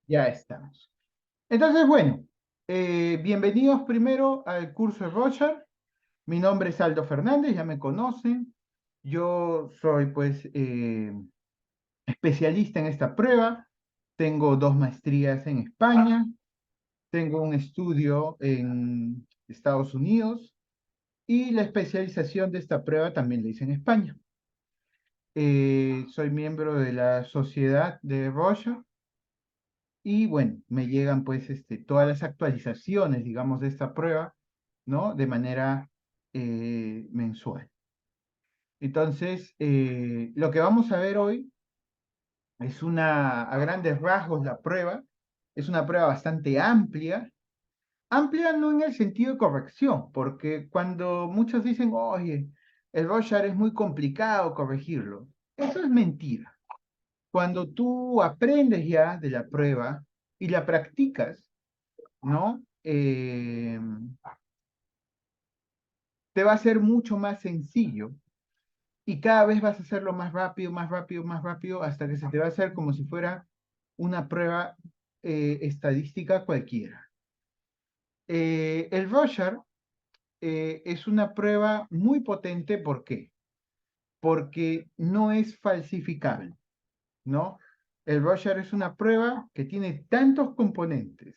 Ya estamos. Entonces, bueno, bienvenidos primero al curso de Roger. Mi nombre es Aldo Fernández, ya me conocen. Yo soy, pues, especialista en esta prueba. Tengo dos maestrías en España. Tengo un estudio en Estados Unidos. Y la especialización de esta prueba también la hice en España. Soy miembro de la Sociedad de Roger. Y bueno, me llegan pues todas las actualizaciones, digamos, de esta prueba, ¿no? De manera mensual. Entonces, lo que vamos a ver hoy es a grandes rasgos la prueba. Es una prueba bastante amplia. Amplia no en el sentido de corrección, porque cuando muchos dicen, oye, el Rorschach es muy complicado corregirlo, eso es mentira. Cuando tú aprendes ya de la prueba y la practicas, ¿no? Te va a ser mucho más sencillo y cada vez vas a hacerlo más rápido, más rápido, más rápido, hasta que se te va a hacer como si fuera una prueba estadística cualquiera. El Rorschach es una prueba muy potente, ¿por qué? Porque no es falsificable, ¿no? El Rorschach es una prueba que tiene tantos componentes,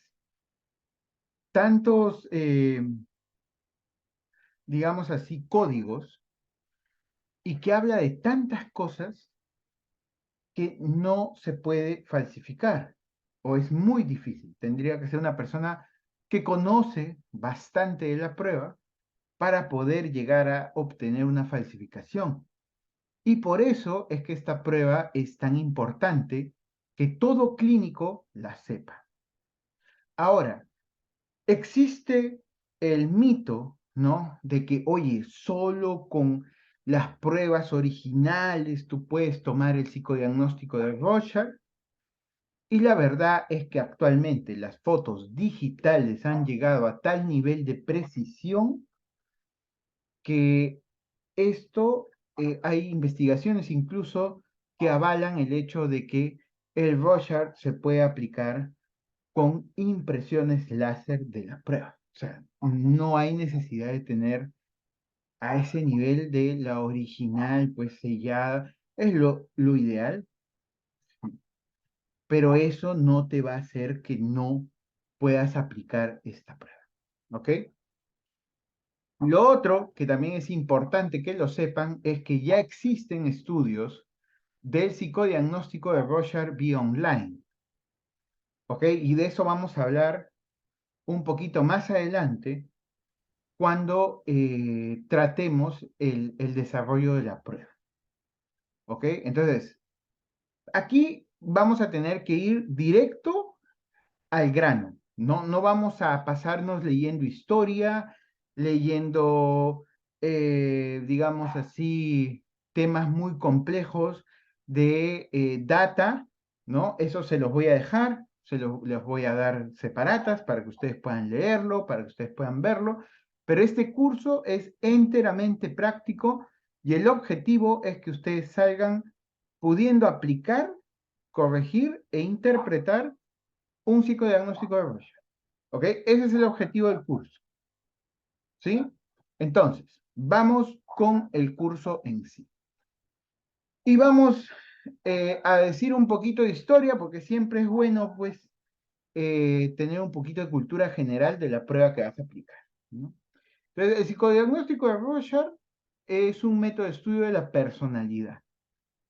tantos, digamos así, códigos, y que habla de tantas cosas que no se puede falsificar o es muy difícil. Tendría que ser una persona que conoce bastante de la prueba para poder llegar a obtener una falsificación. Y por eso es que esta prueba es tan importante que todo clínico la sepa. Ahora, existe el mito, ¿no? De que, oye, solo con las pruebas originales tú puedes tomar el psicodiagnóstico de Rorschach. Y la verdad es que actualmente las fotos digitales han llegado a tal nivel de precisión que esto, hay investigaciones incluso que avalan el hecho de que el Rorschach se puede aplicar con impresiones láser de la prueba. O sea, no hay necesidad de tener a ese nivel de la original, pues sellada. Es lo ideal, pero eso no te va a hacer que no puedas aplicar esta prueba. ¿Ok? Lo otro que también es importante que lo sepan es que ya existen estudios del psicodiagnóstico de Rorschach vía online. ¿Ok? Y de eso vamos a hablar un poquito más adelante cuando tratemos el desarrollo de la prueba. ¿Ok? Entonces, aquí vamos a tener que ir directo al grano. No vamos a pasarnos leyendo historia, leyendo, digamos así, temas muy complejos de data, ¿no? Eso se los voy a dejar, les voy a dar separatas para que ustedes puedan leerlo, para que ustedes puedan verlo, pero este curso es enteramente práctico y el objetivo es que ustedes salgan pudiendo aplicar, corregir e interpretar un psicodiagnóstico de Rorschach. ¿Ok? Ese es el objetivo del curso. ¿Sí? Entonces, vamos con el curso en sí. Y vamos a decir un poquito de historia, porque siempre es bueno, pues, tener un poquito de cultura general de la prueba que vas a aplicar, ¿no? Entonces, el psicodiagnóstico de Rorschach es un método de estudio de la personalidad,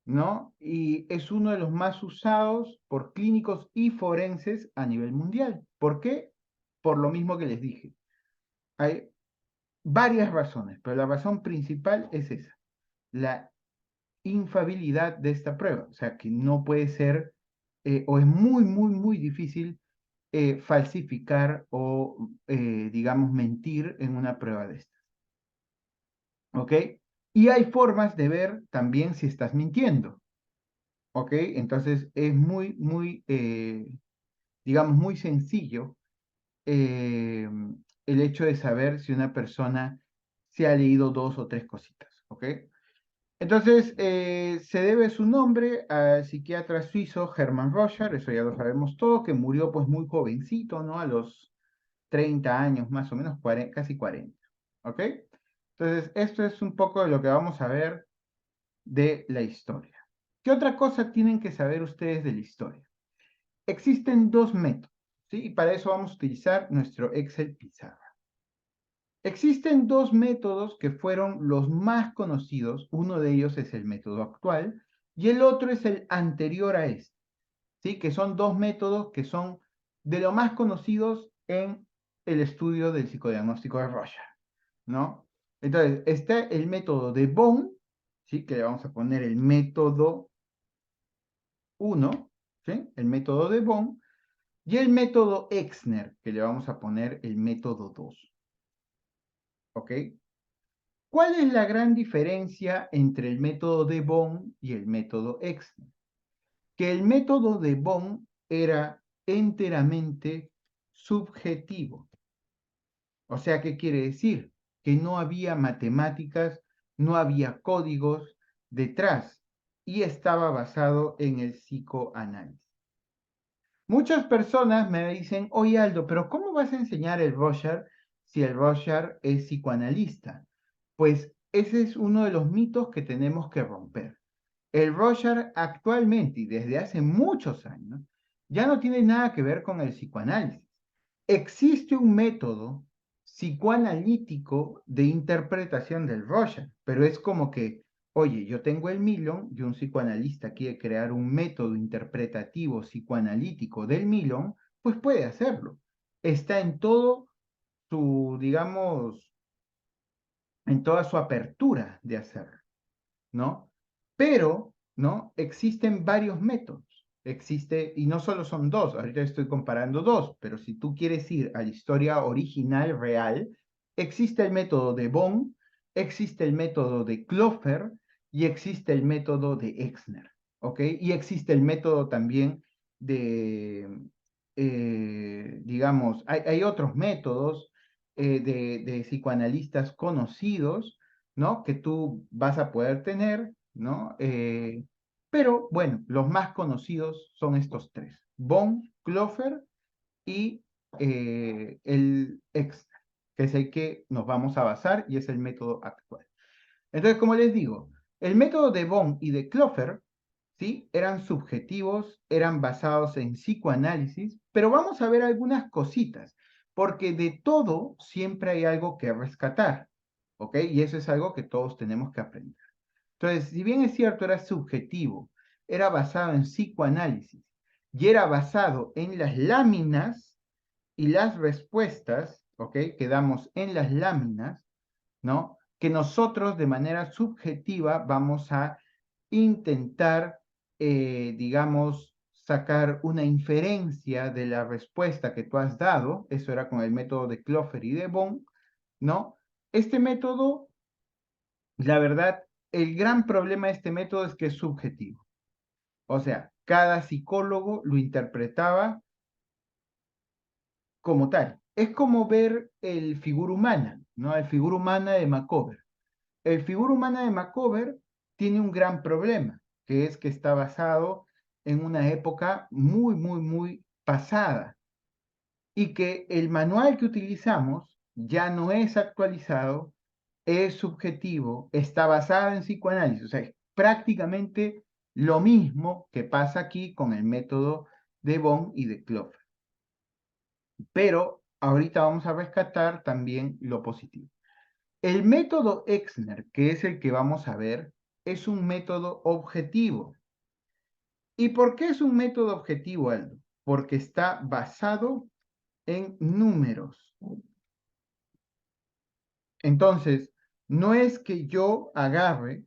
¿no? Y es uno de los más usados por clínicos y forenses a nivel mundial. ¿Por qué? Por lo mismo que les dije. Hay varias razones, pero la razón principal es esa, la infabilidad de esta prueba. O sea, que no puede ser, o es muy, muy, muy difícil falsificar o, digamos, mentir en una prueba de estas. ¿Ok? Y hay formas de ver también si estás mintiendo. ¿Ok? Entonces es muy, muy, digamos, muy sencillo eh, el hecho de saber si una persona se ha leído dos o tres cositas. ¿Ok? Entonces, se debe su nombre al psiquiatra suizo Hermann Rorschach, eso ya lo sabemos todo, que murió pues muy jovencito, ¿no? A los 30 años, más o menos, casi 40, ¿ok? Entonces, esto es un poco de lo que vamos a ver de la historia. ¿Qué otra cosa tienen que saber ustedes de la historia? Existen dos métodos, ¿sí? Y para eso vamos a utilizar nuestro Excel pizarra. Existen dos métodos que fueron los más conocidos. Uno de ellos es el método actual y el otro es el anterior a este, ¿sí? Que son dos métodos que son de lo más conocidos en el estudio del psicodiagnóstico de Rorschach, ¿no? Entonces, está el método de Bohm, ¿sí? Que le vamos a poner el método 1, ¿sí? El método de Bohm, y el método Exner, que le vamos a poner el método 2, ¿ok? ¿Cuál es la gran diferencia entre el método de Bohm y el método Exner? Que el método de Bohm era enteramente subjetivo. O sea, ¿qué quiere decir? Que no había matemáticas, no había códigos detrás y estaba basado en el psicoanálisis. Muchas personas me dicen, oye Aldo, pero ¿cómo vas a enseñar el Rorschach si el Rorschach es psicoanalista? Pues ese es uno de los mitos que tenemos que romper. El Rorschach actualmente y desde hace muchos años ya no tiene nada que ver con el psicoanálisis. Existe un método psicoanalítico de interpretación del Rorschach, pero es como que, oye, yo tengo el Milon y un psicoanalista quiere crear un método interpretativo psicoanalítico del Milon, pues puede hacerlo. Está en todo su, digamos, en toda su apertura de hacerlo, ¿no? Pero, ¿no? Existen varios métodos. Existe, y no solo son dos, ahorita estoy comparando dos, pero si tú quieres ir a la historia original, real, existe el método de Bohm, existe el método de Klopfer y existe el método de Exner, ¿ok? Y existe el método también de, digamos, hay otros métodos de psicoanalistas conocidos, ¿no? Que tú vas a poder tener, ¿no? Pero bueno, los más conocidos son estos tres: Bohm, Klopfer y el extra, que es el que nos vamos a basar y es el método actual. Entonces, como les digo, el método de Bohm y de Klopfer, ¿sí? Eran subjetivos, eran basados en psicoanálisis, pero vamos a ver algunas cositas, porque de todo siempre hay algo que rescatar, ¿ok? Y eso es algo que todos tenemos que aprender. Entonces, si bien es cierto, era subjetivo, era basado en psicoanálisis y era basado en las láminas y las respuestas, ¿ok? Que damos en las láminas, ¿no? Que nosotros de manera subjetiva vamos a intentar, digamos, sacar una inferencia de la respuesta que tú has dado. Eso era con el método de Klopfer y de Bohm, ¿no? Este método, la verdad, el gran problema de este método es que es subjetivo. O sea, cada psicólogo lo interpretaba como tal. Es como ver el figura humana, ¿no? El figura humana de Macover. El figura humana de Macover tiene un gran problema, que es que está basado en una época muy, muy, muy pasada y que el manual que utilizamos ya no es actualizado, es subjetivo, está basado en psicoanálisis, o sea, es prácticamente lo mismo que pasa aquí con el método de Bohm y de Klopfer. Pero ahorita vamos a rescatar también lo positivo. El método Exner, que es el que vamos a ver, es un método objetivo. ¿Y por qué es un método objetivo, Aldo? Porque está basado en números. Entonces, no es que yo agarre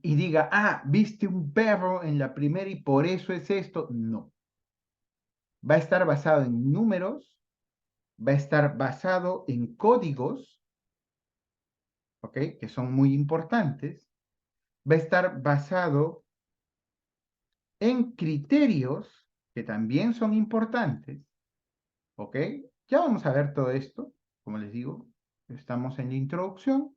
y diga, ah, viste un perro en la primera y por eso es esto. No. Va a estar basado en números, va a estar basado en códigos, ¿ok? Que son muy importantes. Va a estar basado en criterios que también son importantes, ¿ok? Ya vamos a ver todo esto, como les digo, estamos en la introducción.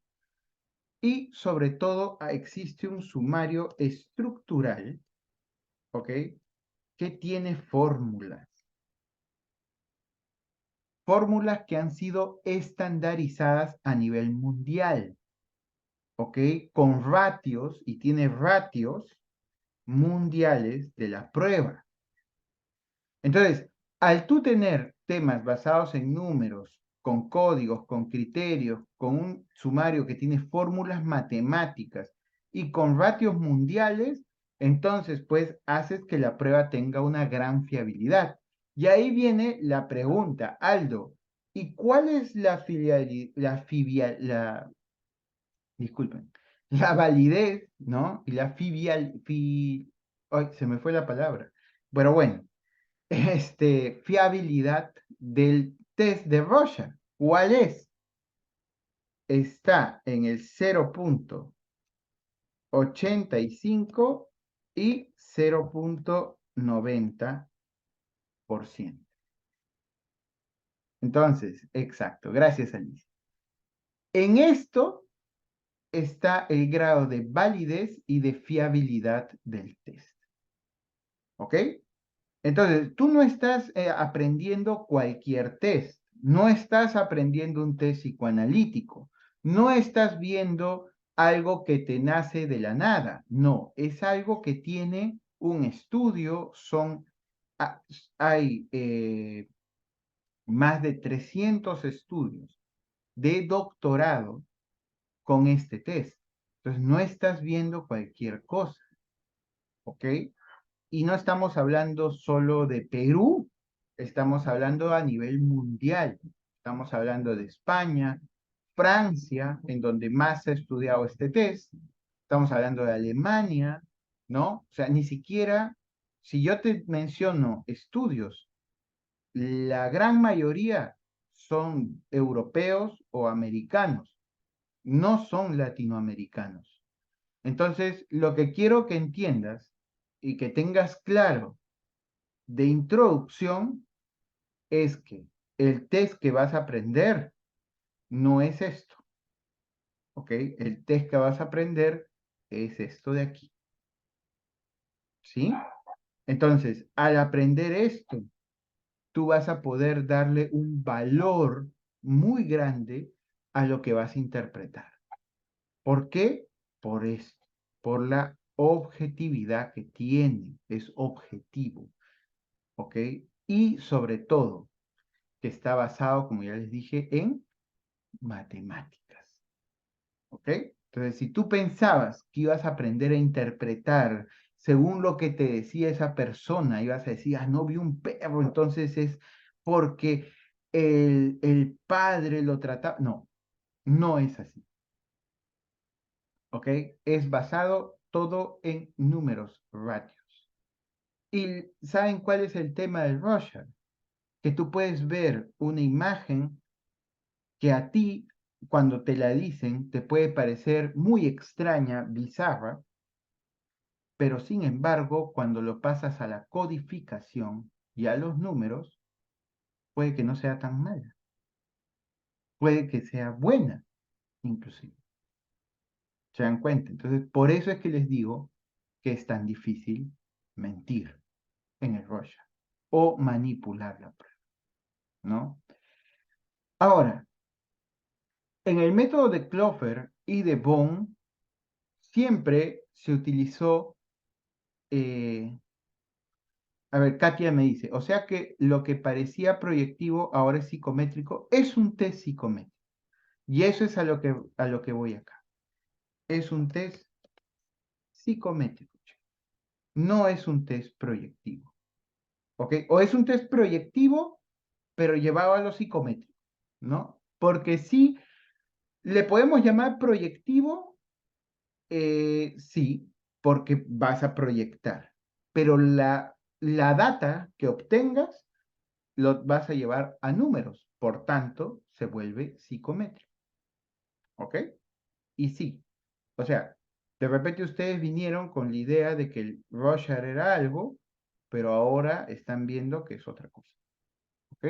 y sobre todo existe un sumario estructural, ¿ok? Que tiene fórmulas. Fórmulas que han sido estandarizadas a nivel mundial, ¿ok? Con ratios, y tiene ratios mundiales de la prueba. Entonces, al tú tener temas basados en números, con códigos, con criterios, con un sumario que tiene fórmulas matemáticas y con ratios mundiales, entonces pues haces que la prueba tenga una gran fiabilidad. Y ahí viene la pregunta, Aldo, ¿y cuál es disculpen, la validez, ¿no? Y la ay, se me fue la palabra. Pero bueno, fiabilidad del test de Rorschach? ¿Cuál es? Está en el 0,85 y 0,90%. Entonces, exacto, gracias Alicia. En esto está el grado de validez y de fiabilidad del test. ¿Ok? Entonces, tú no estás aprendiendo cualquier test, no estás aprendiendo un test psicoanalítico, no estás viendo algo que te nace de la nada, no, es algo que tiene un estudio, hay más de 300 estudios de doctorado con este test. Entonces, no estás viendo cualquier cosa, ¿ok? Y no estamos hablando solo de Perú, estamos hablando a nivel mundial. Estamos hablando de España, Francia, en donde más se ha estudiado este test. Estamos hablando de Alemania, ¿no? O sea, ni siquiera, si yo te menciono estudios, la gran mayoría son europeos o americanos, no son latinoamericanos. Entonces, lo que quiero que entiendas y que tengas claro de introducción es que el test que vas a aprender no es esto, ¿ok? El test que vas a aprender es esto de aquí, ¿sí? Entonces, al aprender esto, tú vas a poder darle un valor muy grande a lo que vas a interpretar. ¿Por qué? Por esto, por la objetividad que tiene, es objetivo, ¿ok? Y sobre todo, que está basado, como ya les dije, en matemáticas. ¿Ok? Entonces, si tú pensabas que ibas a aprender a interpretar según lo que te decía esa persona, ibas a decir, ah, no vi un perro, entonces es porque el padre lo trataba. No, no es así. ¿Ok? Es basado todo en números, ratios. ¿Y saben cuál es el tema del Rorschach? Que tú puedes ver una imagen que a ti, cuando te la dicen, te puede parecer muy extraña, bizarra, pero sin embargo, cuando lo pasas a la codificación y a los números, puede que no sea tan mala, puede que sea buena, inclusive. ¿Se dan cuenta? Entonces, por eso es que les digo que es tan difícil mentir en el Rorschach o manipular la prueba, ¿no? Ahora, en el método de Clover y de Bohm, siempre se utilizó a ver, Katia me dice, o sea que lo que parecía proyectivo ahora es psicométrico, es un test psicométrico. Y eso es a lo que voy acá. Es un test psicométrico, no es un test proyectivo. ¿Ok? O es un test proyectivo, pero llevado a lo psicométrico, ¿no? Porque sí, le podemos llamar proyectivo, sí, porque vas a proyectar. Pero la data que obtengas lo vas a llevar a números, por tanto, se vuelve psicométrico. ¿Ok? Y sí, o sea, de repente ustedes vinieron con la idea de que el Rorschach era algo, pero ahora están viendo que es otra cosa. ¿Ok?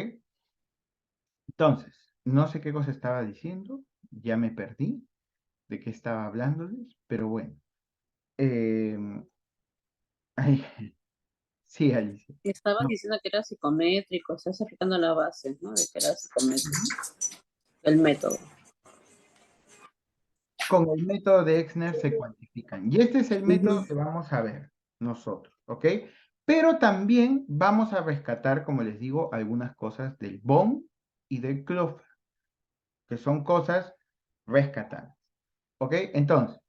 Entonces, no sé qué cosa estaba diciendo, ya me perdí. de qué estaba hablándoles, pero bueno. Ay, sí, Alicia. Estabas No. diciendo que era psicométrico, estás aplicando la base, ¿no? De que era psicométrico, Ujú. el método. Con el método de Exner se cuantifican. Y este es el método Ujú. que vamos a ver nosotros, ¿ok? Pero también vamos a rescatar, como les digo, algunas cosas del Bohm y del Clough, que son cosas rescatables, ¿ok? Entonces,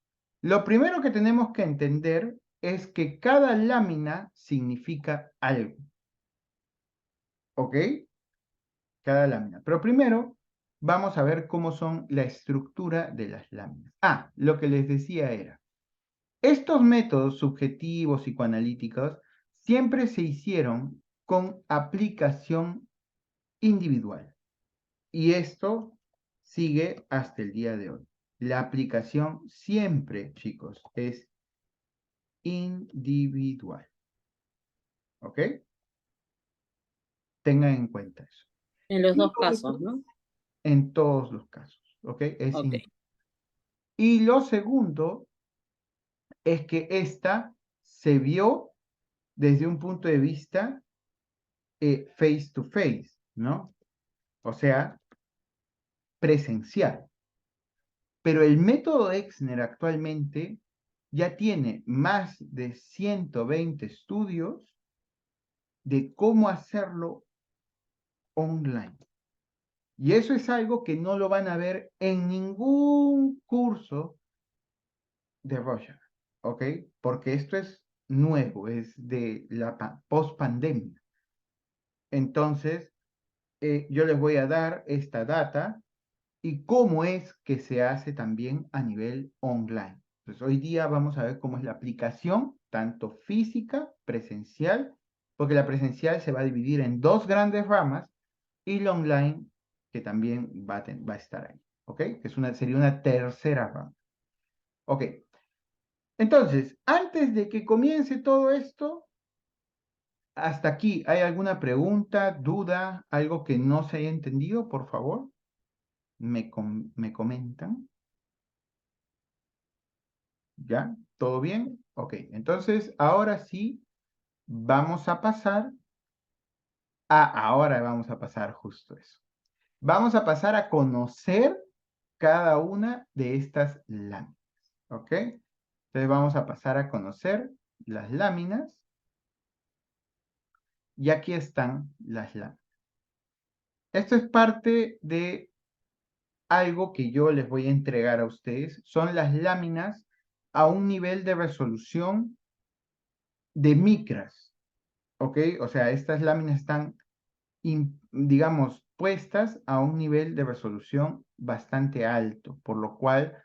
lo primero que tenemos que entender es que cada lámina significa algo, ¿ok? Cada lámina. Pero primero vamos a ver cómo son la estructura de las láminas. Ah, lo que les decía era, estos métodos subjetivos psicoanalíticos siempre se hicieron con aplicación individual. Y esto sigue hasta el día de hoy. La aplicación siempre, chicos, es individual. ¿Ok? Tengan en cuenta eso. En los Y dos lo casos, otro, ¿no? en todos los casos. ¿Ok? Ok. Y lo segundo es que esta se vio desde un punto de vista face to face, ¿no? O sea, presencial. Pero el método Exner actualmente ya tiene más de 120 estudios de cómo hacerlo online. Y eso es algo que no lo van a ver en ningún curso de Roger, ¿ok? Porque esto es nuevo, es de la post-pandemia. Entonces, yo les voy a dar esta data y cómo es que se hace también a nivel online. Entonces, hoy día vamos a ver cómo es la aplicación, tanto física, presencial, porque la presencial se va a dividir en dos grandes ramas y la online, que también va a estar ahí, ¿ok? Sería una tercera rama. Ok, entonces, antes de que comience todo esto, hasta aquí, ¿hay alguna pregunta, duda, algo que no se haya entendido? Por favor, me comentan. ¿Ya? ¿Todo bien? Ok, entonces ahora sí ahora vamos a pasar justo eso. Vamos a pasar a conocer cada una de estas láminas, ¿ok? Entonces vamos a pasar a conocer las láminas y aquí están las láminas. Esto es parte de algo que yo les voy a entregar a ustedes. Son las láminas a un nivel de resolución de micras, ¿ok? O sea, estas láminas están, digamos, puestas a un nivel de resolución bastante alto, por lo cual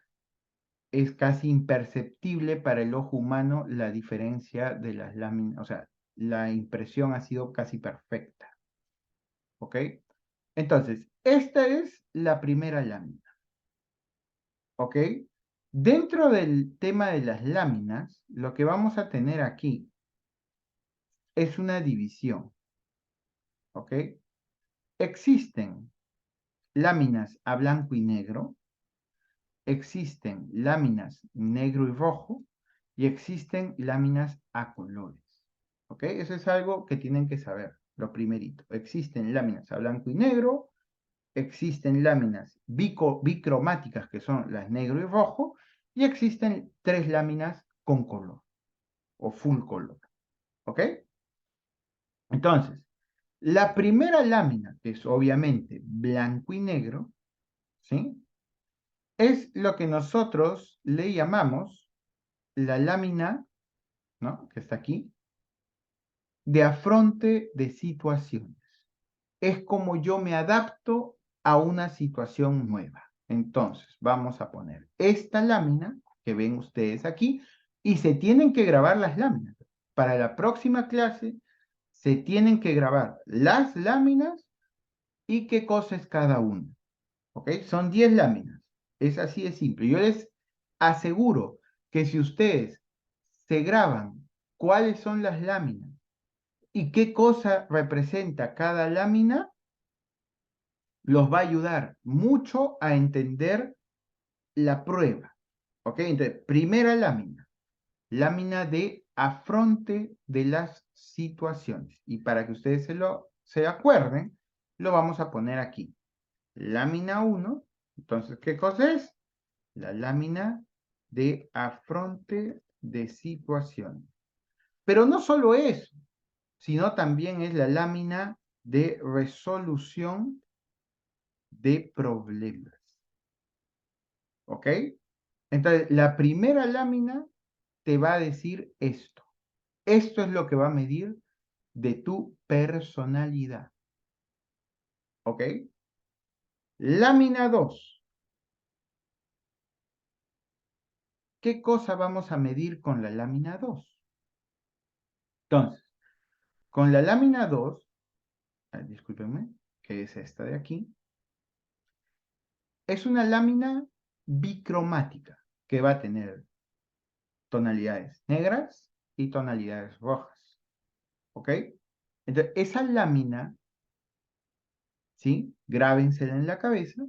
es casi imperceptible para el ojo humano la diferencia de las láminas, o sea, la impresión ha sido casi perfecta, ¿ok? Entonces, esta es la primera lámina, ¿ok? Dentro del tema de las láminas, lo que vamos a tener aquí es una división, ¿ok? Existen láminas a blanco y negro, existen láminas negro y rojo y existen láminas a colores. ¿Ok? Eso es algo que tienen que saber, lo primerito. Existen láminas a blanco y negro, existen láminas bicromáticas que son las negro y rojo y existen tres láminas con color o full color. ¿Ok? Entonces, la primera lámina, que es obviamente blanco y negro, ¿sí? Es lo que nosotros le llamamos la lámina, ¿no? Que está aquí, de afronte de situaciones. Es como yo me adapto a una situación nueva. Entonces, vamos a poner esta lámina que ven ustedes aquí y se tienen que grabar las láminas. Para la próxima clase, se tienen que grabar las láminas y qué cosa es cada una. ¿Ok? Son 10 láminas. Es así de simple. Yo les aseguro que si ustedes se graban cuáles son las láminas y qué cosa representa cada lámina, los va a ayudar mucho a entender la prueba. ¿Ok? Entonces, primera lámina. Lámina de afronte de las situaciones. Y para que ustedes se acuerden, lo vamos a poner aquí. Lámina 1. Entonces, ¿qué cosa es? La lámina de afronte de situaciones. Pero no solo eso, sino también es la lámina de resolución de problemas. ¿Ok? Entonces, la primera lámina te va a decir esto. Esto es lo que va a medir de tu personalidad. ¿Ok? Lámina 2. ¿Qué cosa vamos a medir con la lámina 2? Entonces, con la lámina 2, discúlpenme, que es esta de aquí, es una lámina bicromática que va a tener tonalidades negras y tonalidades rojas. ¿Ok? Entonces, esa lámina, ¿sí? Grábensela en la cabeza,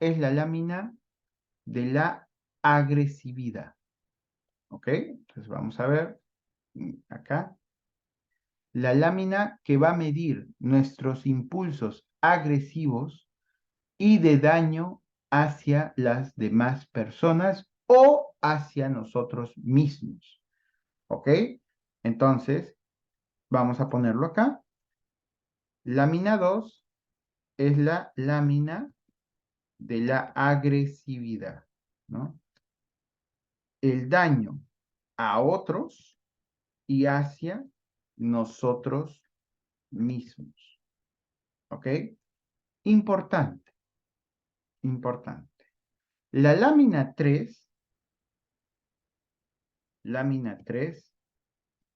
es la lámina de la agresividad. ¿Ok? Entonces, vamos a ver acá. La lámina que va a medir nuestros impulsos agresivos y de daño hacia las demás personas o hacia nosotros mismos. ¿Ok? Entonces, vamos a ponerlo acá. Lámina 2 es la lámina de la agresividad, ¿no? El daño a otros y hacia nosotros mismos. ¿Ok? Importante, importante. La lámina 3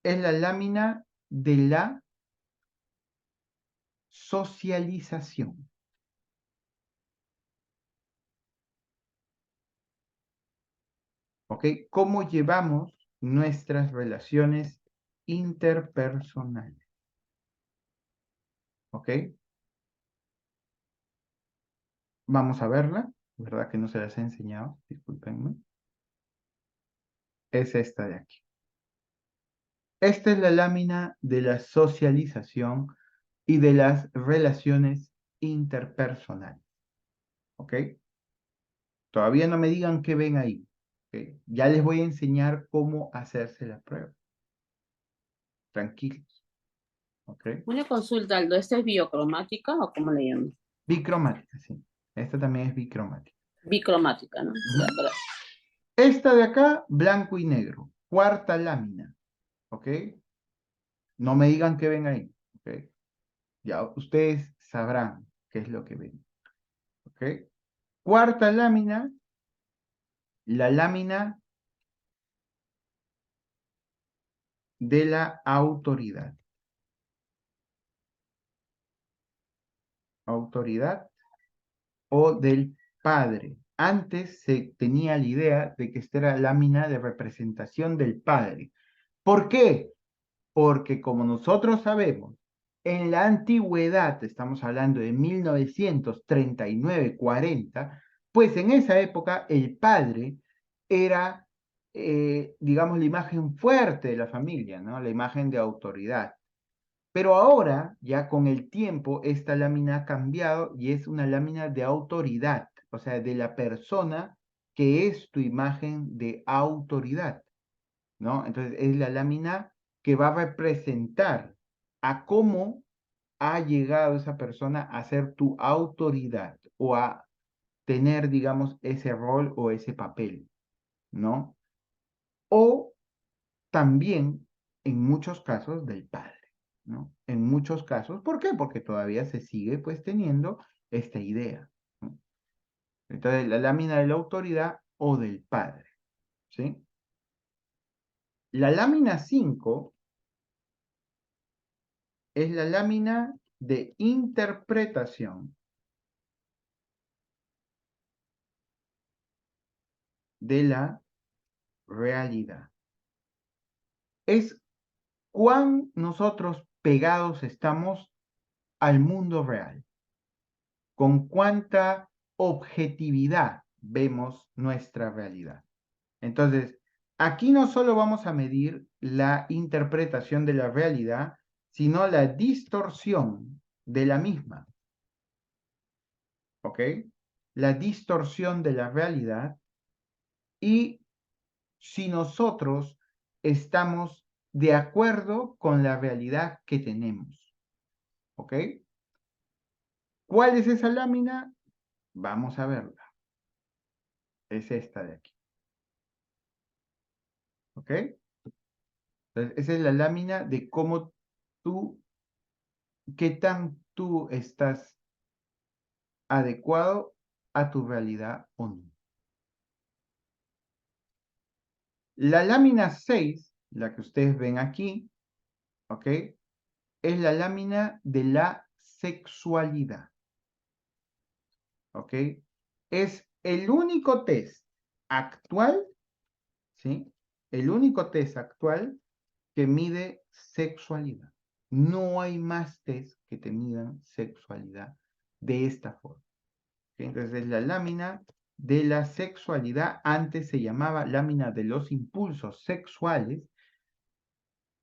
es la lámina de la socialización. ¿Ok? ¿Cómo llevamos nuestras relaciones interpersonales? ¿Ok? Vamos a verla. ¿Verdad que no se las he enseñado? Discúlpenme. Es esta de aquí. Esta es la lámina de la socialización y de las relaciones interpersonales. ¿Ok? Todavía no me digan qué ven ahí. ¿Ok? Ya les voy a enseñar cómo hacerse la prueba. Tranquilos. ¿Ok? Una consulta, Aldo, ¿esta es biocromática o cómo le llaman? Bicromática, sí. Esta también es bicromática. Bicromática, ¿no? Ujú. Ya, gracias. Esta de acá, blanco y negro. Cuarta lámina. ¿Ok? No me digan qué ven ahí. ¿Ok? Ya ustedes sabrán qué es lo que ven. ¿Ok? Cuarta lámina, la lámina de la autoridad. Autoridad o del padre. Antes se tenía la idea de que esta era lámina de representación del padre. ¿Por qué? Porque como nosotros sabemos, en la antigüedad, estamos hablando de 1939-40, pues en esa época el padre era, digamos, la imagen fuerte de la familia, ¿no? La imagen de autoridad. Pero ahora, ya con el tiempo, esta lámina ha cambiado y es una lámina de autoridad, o sea, de la persona que es tu imagen de autoridad, ¿no? Entonces, es la lámina que va a representar a cómo ha llegado esa persona a ser tu autoridad o a tener, digamos, ese rol o ese papel, ¿no? O también, en muchos casos, del padre, ¿no? En muchos casos, ¿por qué? Porque todavía se sigue, pues, teniendo esta idea, ¿no? Entonces, la lámina de la autoridad o del padre, ¿sí? La lámina 5 es la lámina de interpretación de la realidad. Es cuán nosotros pegados estamos al mundo real, con cuánta objetividad vemos nuestra realidad. Entonces, aquí no solo vamos a medir la interpretación de la realidad, sino la distorsión de la misma. ¿Ok? La distorsión de la realidad y si nosotros estamos de acuerdo con la realidad que tenemos. ¿Ok? ¿Cuál es esa lámina? Vamos a verla. Es esta de aquí. ¿Ok? Entonces, esa es la lámina de cómo qué tan tú estás adecuado a tu realidad o no. La lámina 6, la que ustedes ven aquí, ¿ok? Es la lámina de la sexualidad, ¿ok? Es el único test actual, ¿sí? El único test actual que mide sexualidad. No hay más test que te midan sexualidad de esta forma. ¿Ok? Entonces es la lámina de la sexualidad. Antes se llamaba lámina de los impulsos sexuales.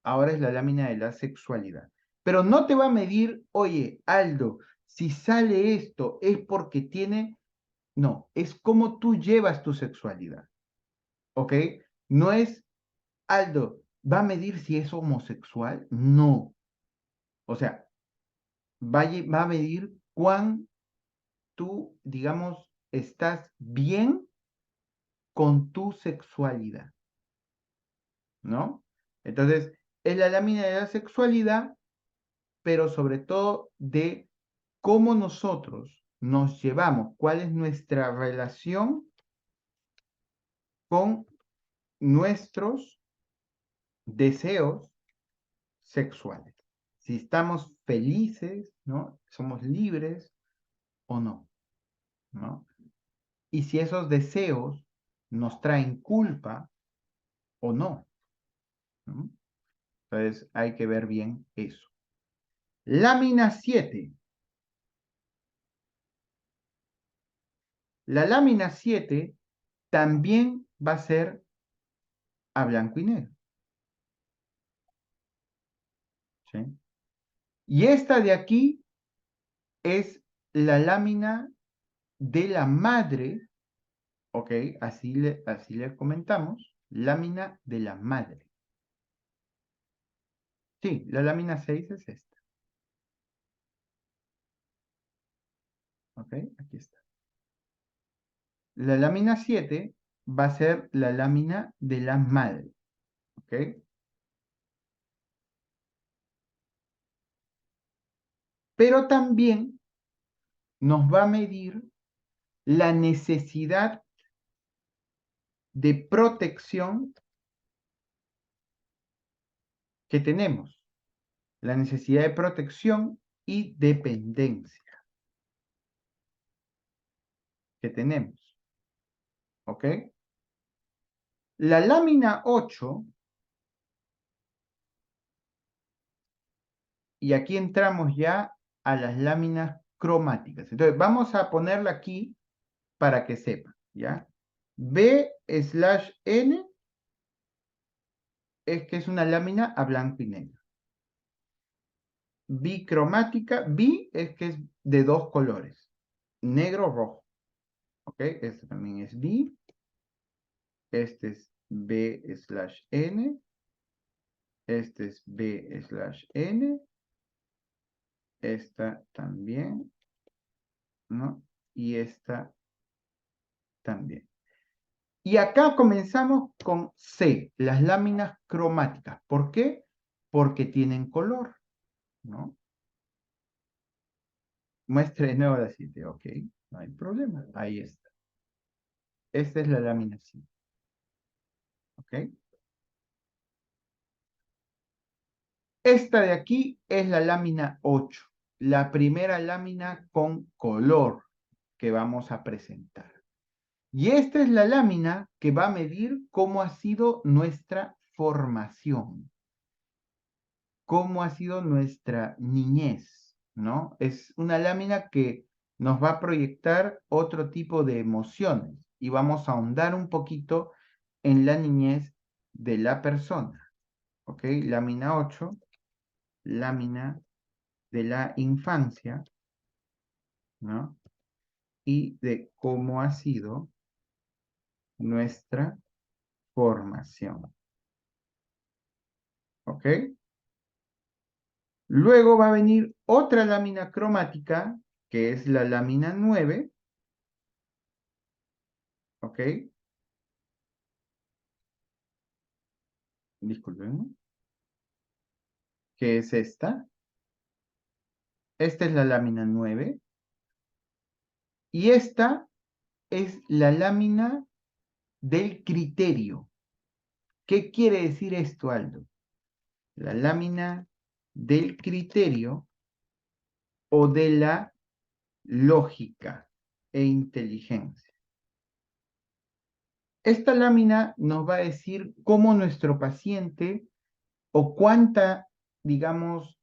Ahora es la lámina de la sexualidad. Pero no te va a medir, oye, Aldo, si sale esto es porque tiene... No, es como tú llevas tu sexualidad. ¿Ok? No es, Aldo, ¿va a medir si es homosexual? No. O sea, va a medir cuán tú, digamos, estás bien con tu sexualidad, ¿no? Entonces, es la lámina de la sexualidad, pero sobre todo de cómo nosotros nos llevamos, cuál es nuestra relación con nuestros deseos sexuales. Si estamos felices, ¿no? Somos libres o no, ¿no? Y si esos deseos nos traen culpa o no, ¿no? Entonces hay que ver bien eso. Lámina 7. La lámina 7 también va a ser a blanco y negro. ¿Sí? Y esta de aquí es la lámina de la madre, ¿ok? Así le comentamos, lámina de la madre. Sí, la lámina 6 es esta. ¿Ok? Aquí está. La lámina 7 va a ser la lámina de la madre. ¿Ok? Pero también nos va a medir la necesidad de protección que tenemos, la necesidad de protección y dependencia que tenemos. ¿Ok? La lámina 8, y aquí entramos ya a las láminas cromáticas. Entonces, vamos a ponerla aquí para que sepan, ¿ya? B/N es que es una lámina a blanco y negro. Bicromática, bi es que es de dos colores, negro, rojo. ¿Ok? Este también es bi. Este es B/N. Este es B/N. Esta también, ¿no? Y esta también. Y acá comenzamos con C, las láminas cromáticas. ¿Por qué? Porque tienen color, ¿no? Muestre de nuevo la 7, ok, no hay problema, ahí está. Esta es la lámina 7, ok. Esta de aquí es la lámina 8, la primera lámina con color que vamos a presentar. Y esta es la lámina que va a medir cómo ha sido nuestra formación, cómo ha sido nuestra niñez, ¿no? Es una lámina que nos va a proyectar otro tipo de emociones y vamos a ahondar un poquito en la niñez de la persona. ¿Ok? Lámina 8, lámina de la infancia, ¿no? Y de cómo ha sido nuestra formación. ¿Ok? Luego va a venir otra lámina cromática, que es la lámina 9. ¿Ok? Disculpen. ¿Qué es esta? Esta es la lámina 9. Y esta es la lámina del criterio. ¿Qué quiere decir esto, Aldo? La lámina del criterio o de la lógica e inteligencia. Esta lámina nos va a decir cómo nuestro paciente o cuánta, digamos,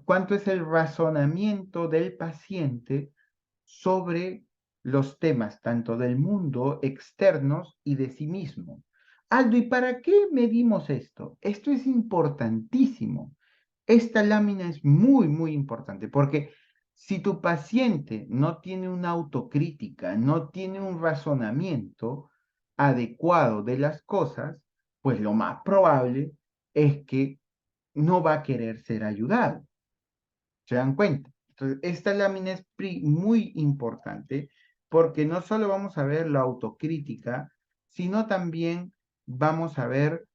cuánto es el razonamiento del paciente sobre los temas tanto del mundo externos y de sí mismo. Aldo, ¿y para qué medimos esto? Esto es importantísimo. Esta lámina es muy, muy importante porque si tu paciente no tiene una autocrítica, no tiene un razonamiento adecuado de las cosas, pues lo más probable es que no va a querer ser ayudado. ¿Se dan cuenta? Entonces, esta lámina es muy importante porque no solo vamos a ver la autocrítica, sino también vamos a ver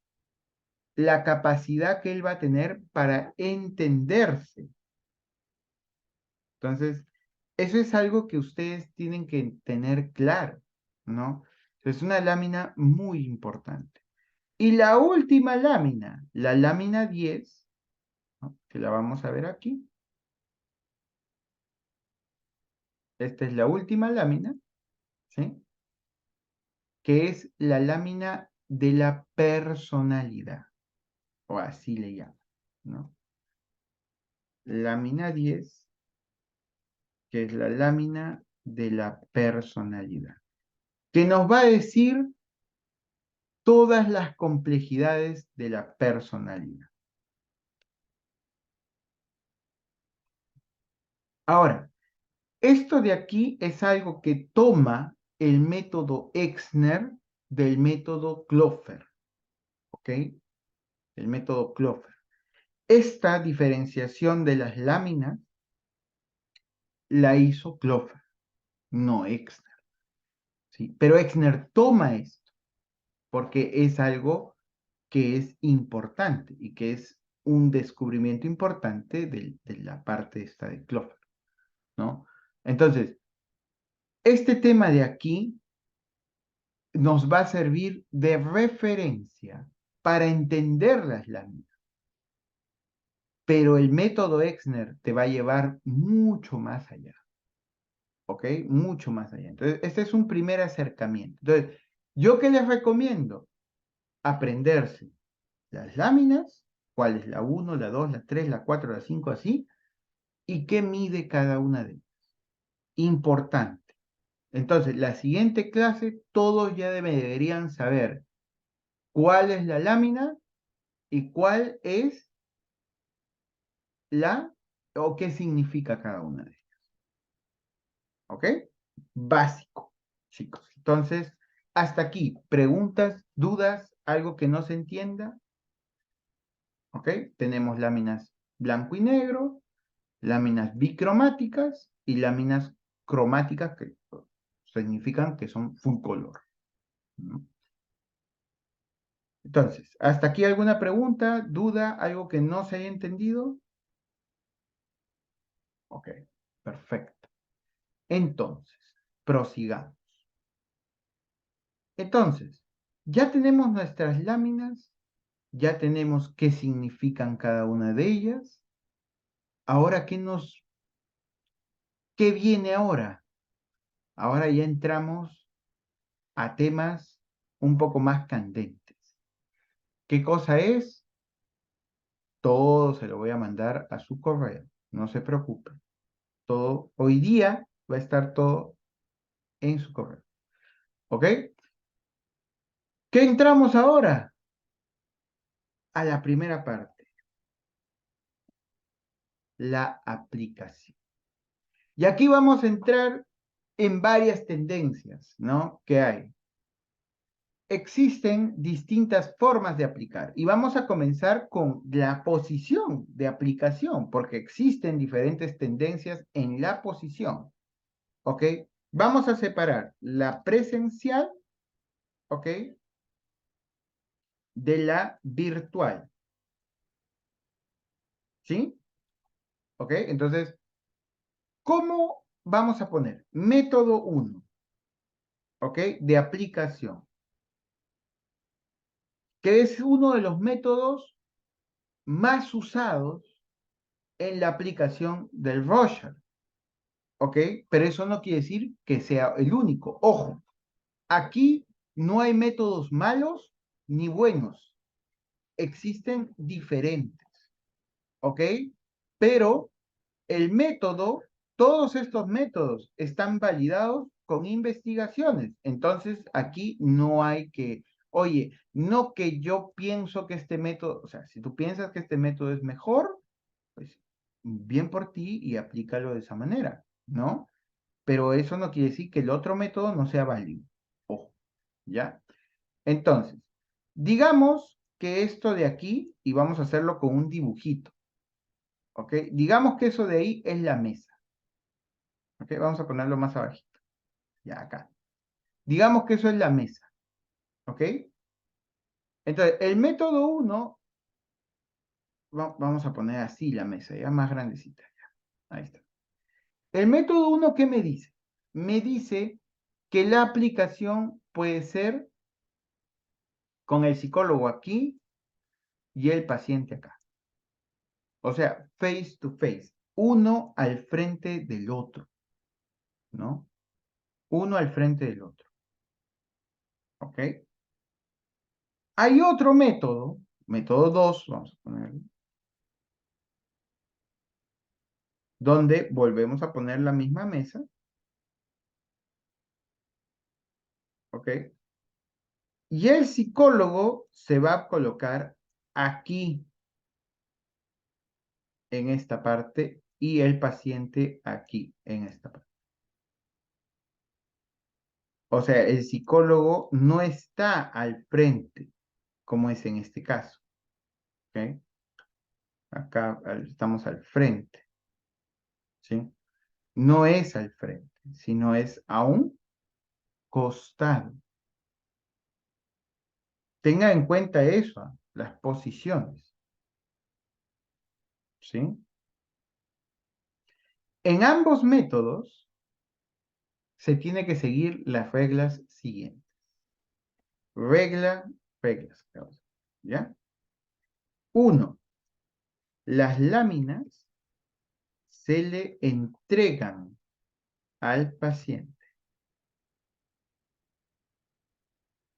la capacidad que él va a tener para entenderse. Entonces, eso es algo que ustedes tienen que tener claro, ¿no? Es una lámina muy importante. Y la última lámina, la lámina 10, ¿no? Que la vamos a ver aquí. Esta es la última lámina, ¿sí? Que es la lámina de la personalidad, o así le llaman, ¿no? Lámina 10, que es la lámina de la personalidad, que nos va a decir todas las complejidades de la personalidad. Ahora, esto de aquí es algo que toma el método Exner del método Klopfer, ¿ok? El método Klopfer. Esta diferenciación de las láminas la hizo Klopfer, no Exner, ¿sí? Pero Exner toma esto porque es algo que es importante y que es un descubrimiento importante de la parte esta de Klopfer, ¿no? Entonces, este tema de aquí nos va a servir de referencia para entender las láminas, pero el método Exner te va a llevar mucho más allá, ¿ok? Mucho más allá. Entonces, este es un primer acercamiento. Entonces, ¿yo qué les recomiendo? Aprenderse las láminas, cuál es la 1, la 2, la 3, la 4, la 5, así, y qué mide cada una de ellas. Importante. Entonces, la siguiente clase, todos ya deberían saber cuál es la lámina y cuál es la o qué significa cada una de ellas. ¿Ok? Básico, chicos. Entonces, hasta aquí, preguntas, dudas, algo que no se entienda. ¿Ok? Tenemos láminas blanco y negro, láminas bicromáticas y láminas cromáticas que significan que son full color, ¿no? Entonces, ¿hasta aquí alguna pregunta, duda, algo que no se haya entendido? Ok, perfecto. Entonces, prosigamos. Entonces, ya tenemos nuestras láminas, ya tenemos qué significan cada una de ellas. Ahora, qué viene ahora? Ahora ya entramos a temas un poco más candentes. ¿Qué cosa es? Todo se lo voy a mandar a su correo. No se preocupe. Todo, hoy día va a estar todo en su correo. ¿Ok? ¿Qué entramos ahora? A la primera parte, la aplicación. Y aquí vamos a entrar en varias tendencias, ¿no? Que hay. Existen distintas formas de aplicar y vamos a comenzar con la posición de aplicación, porque existen diferentes tendencias en la posición, ¿ok? Vamos a separar la presencial, ¿ok? De la virtual, ¿sí? ¿Ok? Entonces, ¿cómo vamos a poner? Método 1, ¿ok? De aplicación, que es uno de los métodos más usados en la aplicación del Rorschach, ¿ok? Pero eso no quiere decir que sea el único. Ojo, aquí no hay métodos malos ni buenos, existen diferentes, ¿ok? Pero el método, todos estos métodos están validados con investigaciones. Entonces, aquí no hay que, oye, no que yo pienso que este método, o sea, si tú piensas que este método es mejor, pues bien por ti y aplícalo de esa manera, ¿no? Pero eso no quiere decir que el otro método no sea válido. Ojo, ¿ya? Entonces, digamos que esto de aquí, y vamos a hacerlo con un dibujito, ¿ok? Digamos que eso de ahí es la mesa, ¿ok? Vamos a ponerlo más abajito, ya acá. Digamos que eso es la mesa, ¿ok? Entonces, el método 1, vamos a poner así la mesa, ya más grandecita, ya. Ahí está. El método 1, ¿qué me dice? Me dice que la aplicación puede ser con el psicólogo aquí y el paciente acá. O sea, face to face, uno al frente del otro, ¿no? Uno al frente del otro, ¿ok? Hay otro método, método 2, vamos a ponerlo, donde volvemos a poner la misma mesa, ¿ok? Y el psicólogo se va a colocar aquí, en esta parte, y el paciente aquí, en esta parte. O sea, el psicólogo no está al frente, como es en este caso, ¿ok? Acá estamos al frente, ¿sí? No es al frente, sino es a un costado. Tenga en cuenta eso, las posiciones, ¿sí? En ambos métodos se tiene que seguir las reglas siguientes. Reglas, ¿ya? 1. Las láminas se le entregan al paciente.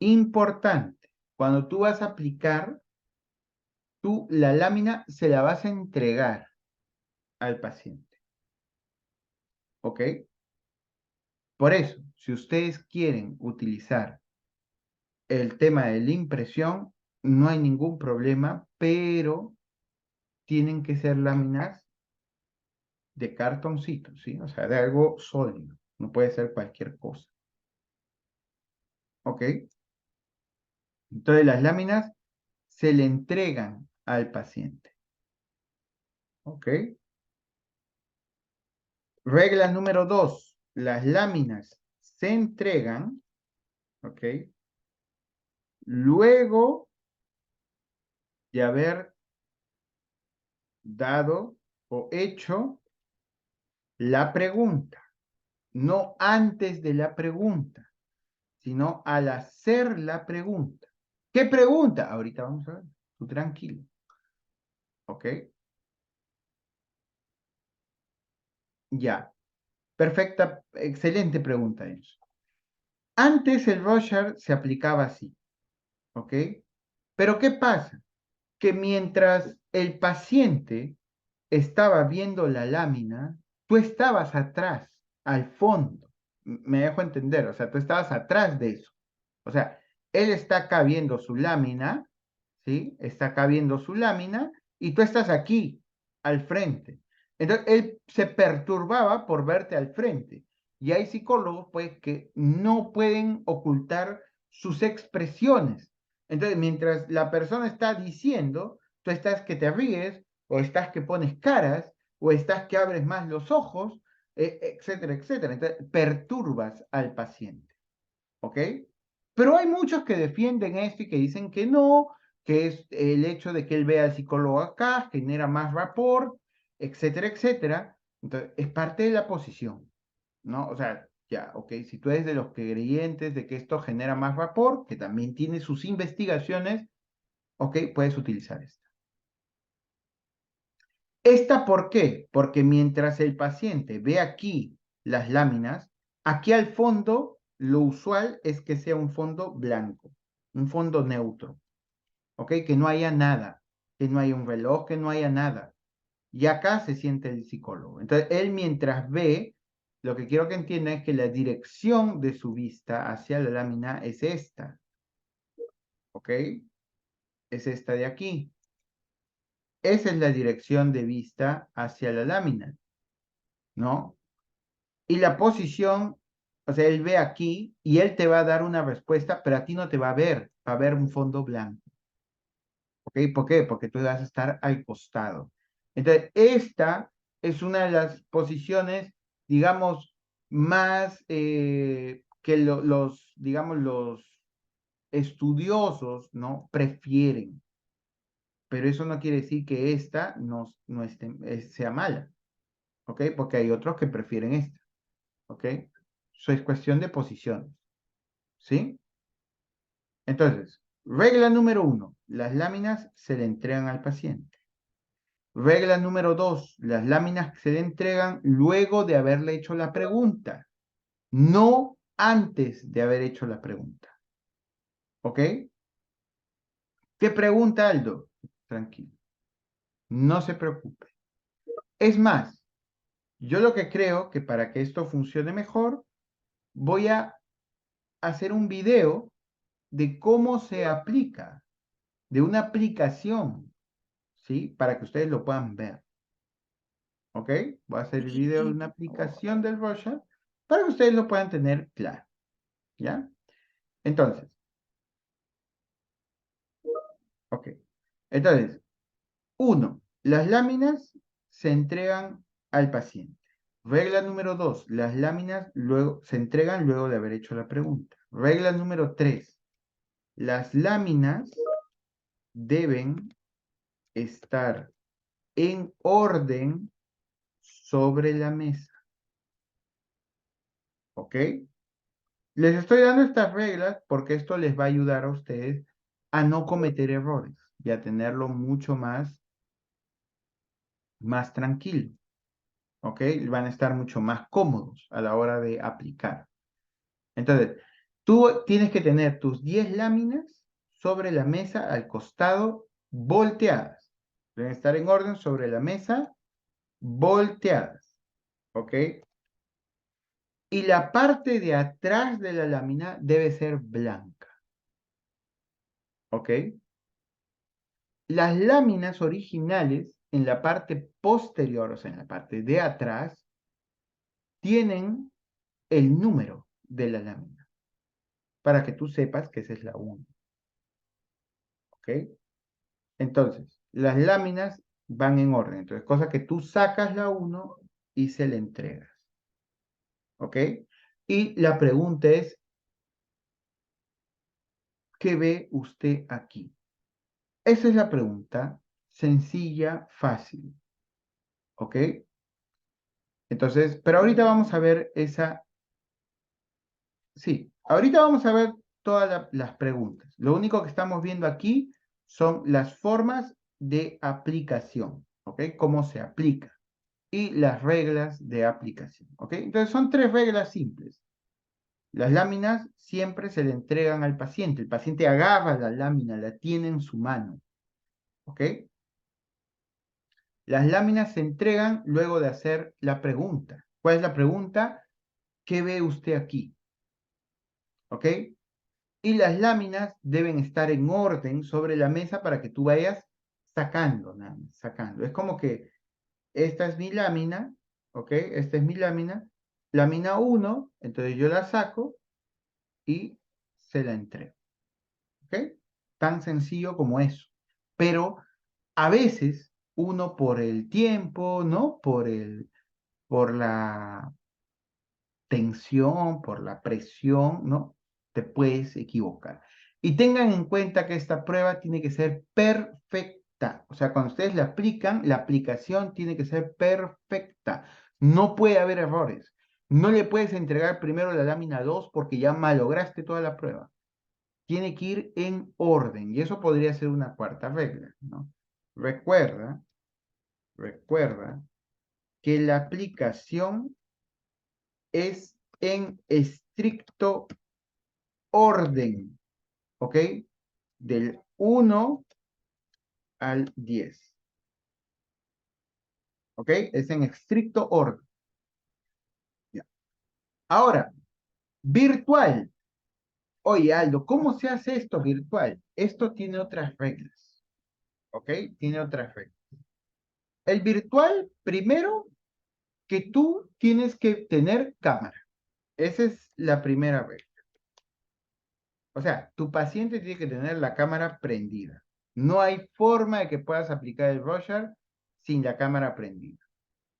Importante, cuando tú vas a aplicar, tú la lámina se la vas a entregar al paciente, ¿ok? Por eso, si ustedes quieren utilizar el tema de la impresión, no hay ningún problema, pero tienen que ser láminas de cartoncito, ¿sí? O sea, de algo sólido, no puede ser cualquier cosa, ¿ok? Entonces las láminas se le entregan al paciente, ¿ok? Regla número 2, las láminas se entregan, ¿ok? Luego de haber dado o hecho la pregunta, no antes de la pregunta, sino al hacer la pregunta. ¿Qué pregunta? Ahorita vamos a ver, tú tranquilo, ¿ok? Ya, perfecta, excelente pregunta eso. Antes el Rorschach se aplicaba así, ¿ok? Pero ¿qué pasa? Que mientras el paciente estaba viendo la lámina, tú estabas atrás, al fondo. Me dejo entender, o sea, tú estabas atrás de eso. O sea, él está acá viendo su lámina, ¿sí? Está acá viendo su lámina y tú estás aquí, al frente. Entonces, él se perturbaba por verte al frente. Y hay psicólogos, pues, que no pueden ocultar sus expresiones. Entonces, mientras la persona está diciendo, tú estás que te ríes, o estás que pones caras, o estás que abres más los ojos, etcétera, etcétera. Entonces, perturbas al paciente. ¿Ok? Pero hay muchos que defienden esto y que dicen que no, que es el hecho de que él vea al psicólogo acá, genera más rapport, etcétera, etcétera. Entonces, es parte de la posición, ¿no? O sea, ya, ok, si tú eres de los creyentes de que esto genera más rapport, que también tiene sus investigaciones, ok, puedes utilizar esta. ¿Esta por qué? Porque mientras el paciente ve aquí las láminas, aquí al fondo lo usual es que sea un fondo blanco, un fondo neutro, ¿ok? Que no haya nada, que no haya un reloj, que no haya nada. Y acá se siente el psicólogo. Entonces, él mientras ve, lo que quiero que entienda es que la dirección de su vista hacia la lámina es esta, ¿ok? Es esta de aquí. Esa es la dirección de vista hacia la lámina, ¿no? Y la posición, o sea, él ve aquí y él te va a dar una respuesta, pero a ti no te va a ver, va a ver un fondo blanco. ¿Ok? ¿Por qué? Porque tú vas a estar al costado. Entonces, esta es una de las posiciones, digamos, más que los, digamos, los estudiosos, ¿no? Prefieren. Pero eso no quiere decir que esta sea mala, ¿ok? Porque hay otros que prefieren esta, ¿ok? Eso es cuestión de posiciones. ¿Sí? Entonces, regla número 1, las láminas se le entregan al paciente. Regla número 2, las láminas se le entregan luego de haberle hecho la pregunta, no antes de haber hecho la pregunta. ¿Ok? ¿Qué pregunta, Aldo? Tranquilo, no se preocupe. Es más, yo lo que creo que para que esto funcione mejor, voy a hacer un video de cómo se aplica, de una aplicación, ¿sí? Para que ustedes lo puedan ver. ¿Ok? Voy a hacer el video de una aplicación del Rorschach para que ustedes lo puedan tener claro. ¿Ya? Entonces, ok. Entonces, uno, las láminas se entregan al paciente. Regla número 2, las láminas luego, se entregan luego de haber hecho la pregunta. Regla número 3, las láminas deben estar en orden sobre la mesa. ¿Ok? Les estoy dando estas reglas porque esto les va a ayudar a ustedes a no cometer errores y a tenerlo mucho más tranquilo. ¿Ok? Van a estar mucho más cómodos a la hora de aplicar. Entonces, tú tienes que tener tus 10 láminas sobre la mesa al costado volteadas. Deben estar en orden sobre la mesa volteadas. ¿Ok? Y la parte de atrás de la lámina debe ser blanca. ¿Ok? Las láminas originales en la parte posterior, o sea, en la parte de atrás, tienen el número de la lámina para que tú sepas que esa es la 1. ¿Ok? Entonces, las láminas van en orden. Entonces, cosa que tú sacas la 1 y se le entregas. ¿Ok? Y la pregunta es, ¿qué ve usted aquí? Esa es la pregunta sencilla, fácil. ¿Ok? Entonces, pero ahorita vamos a ver esa. Sí, ahorita vamos a ver todas las preguntas. Lo único que estamos viendo aquí son las formas de aplicación, ¿ok? Cómo se aplica y las reglas de aplicación, ¿ok? Entonces son 3 reglas simples. Las láminas siempre se le entregan al paciente. El paciente agarra la lámina, la tiene en su mano, ¿ok? Las láminas se entregan luego de hacer la pregunta. ¿Cuál es la pregunta? ¿Qué ve usted aquí? ¿Ok? Y las láminas deben estar en orden sobre la mesa para que tú vayas sacando, nada más, sacando. Es como que esta es mi lámina, ¿ok? Esta es mi lámina 1, entonces yo la saco y se la entrego, ¿ok? Tan sencillo como eso. Pero a veces uno por el tiempo, ¿no? Por la tensión, por la presión, ¿no? Te puedes equivocar. Y tengan en cuenta que esta prueba tiene que ser perfecta. O sea, cuando ustedes la aplican, la aplicación tiene que ser perfecta. No puede haber errores. No le puedes entregar primero la lámina 2 porque ya malograste toda la prueba. Tiene que ir en orden. Y eso podría ser una cuarta regla, ¿no? Recuerda, recuerda que la aplicación es en estricto orden, ¿ok? Del 1 al 10, ¿ok? Es en estricto orden. Ya. Ahora, virtual. Oye, Aldo, ¿cómo se hace esto virtual? Esto tiene otras reglas, ¿ok? Tiene otras reglas. El virtual, primero, que tú tienes que tener cámara. Esa es la primera regla. O sea, tu paciente tiene que tener la cámara prendida. No hay forma de que puedas aplicar el Rorschach sin la cámara prendida.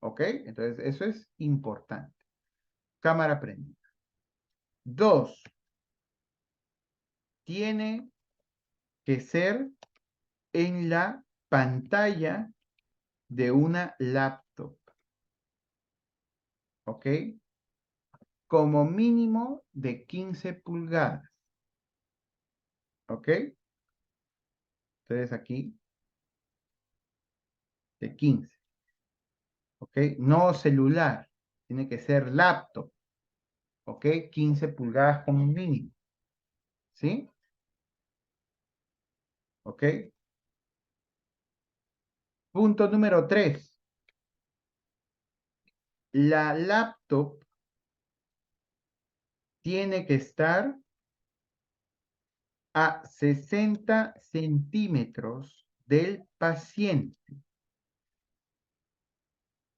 ¿Ok? Entonces, eso es importante. Cámara prendida. 2, tiene que ser en la pantalla de una laptop. ¿Ok? Como mínimo de 15 pulgadas. ¿Ok? Entonces aquí de 15. ¿Ok? No celular. Tiene que ser laptop. ¿Ok? 15 pulgadas como mínimo. ¿Sí? ¿Ok? Punto número 3. La laptop tiene que estar a 60 centímetros del paciente.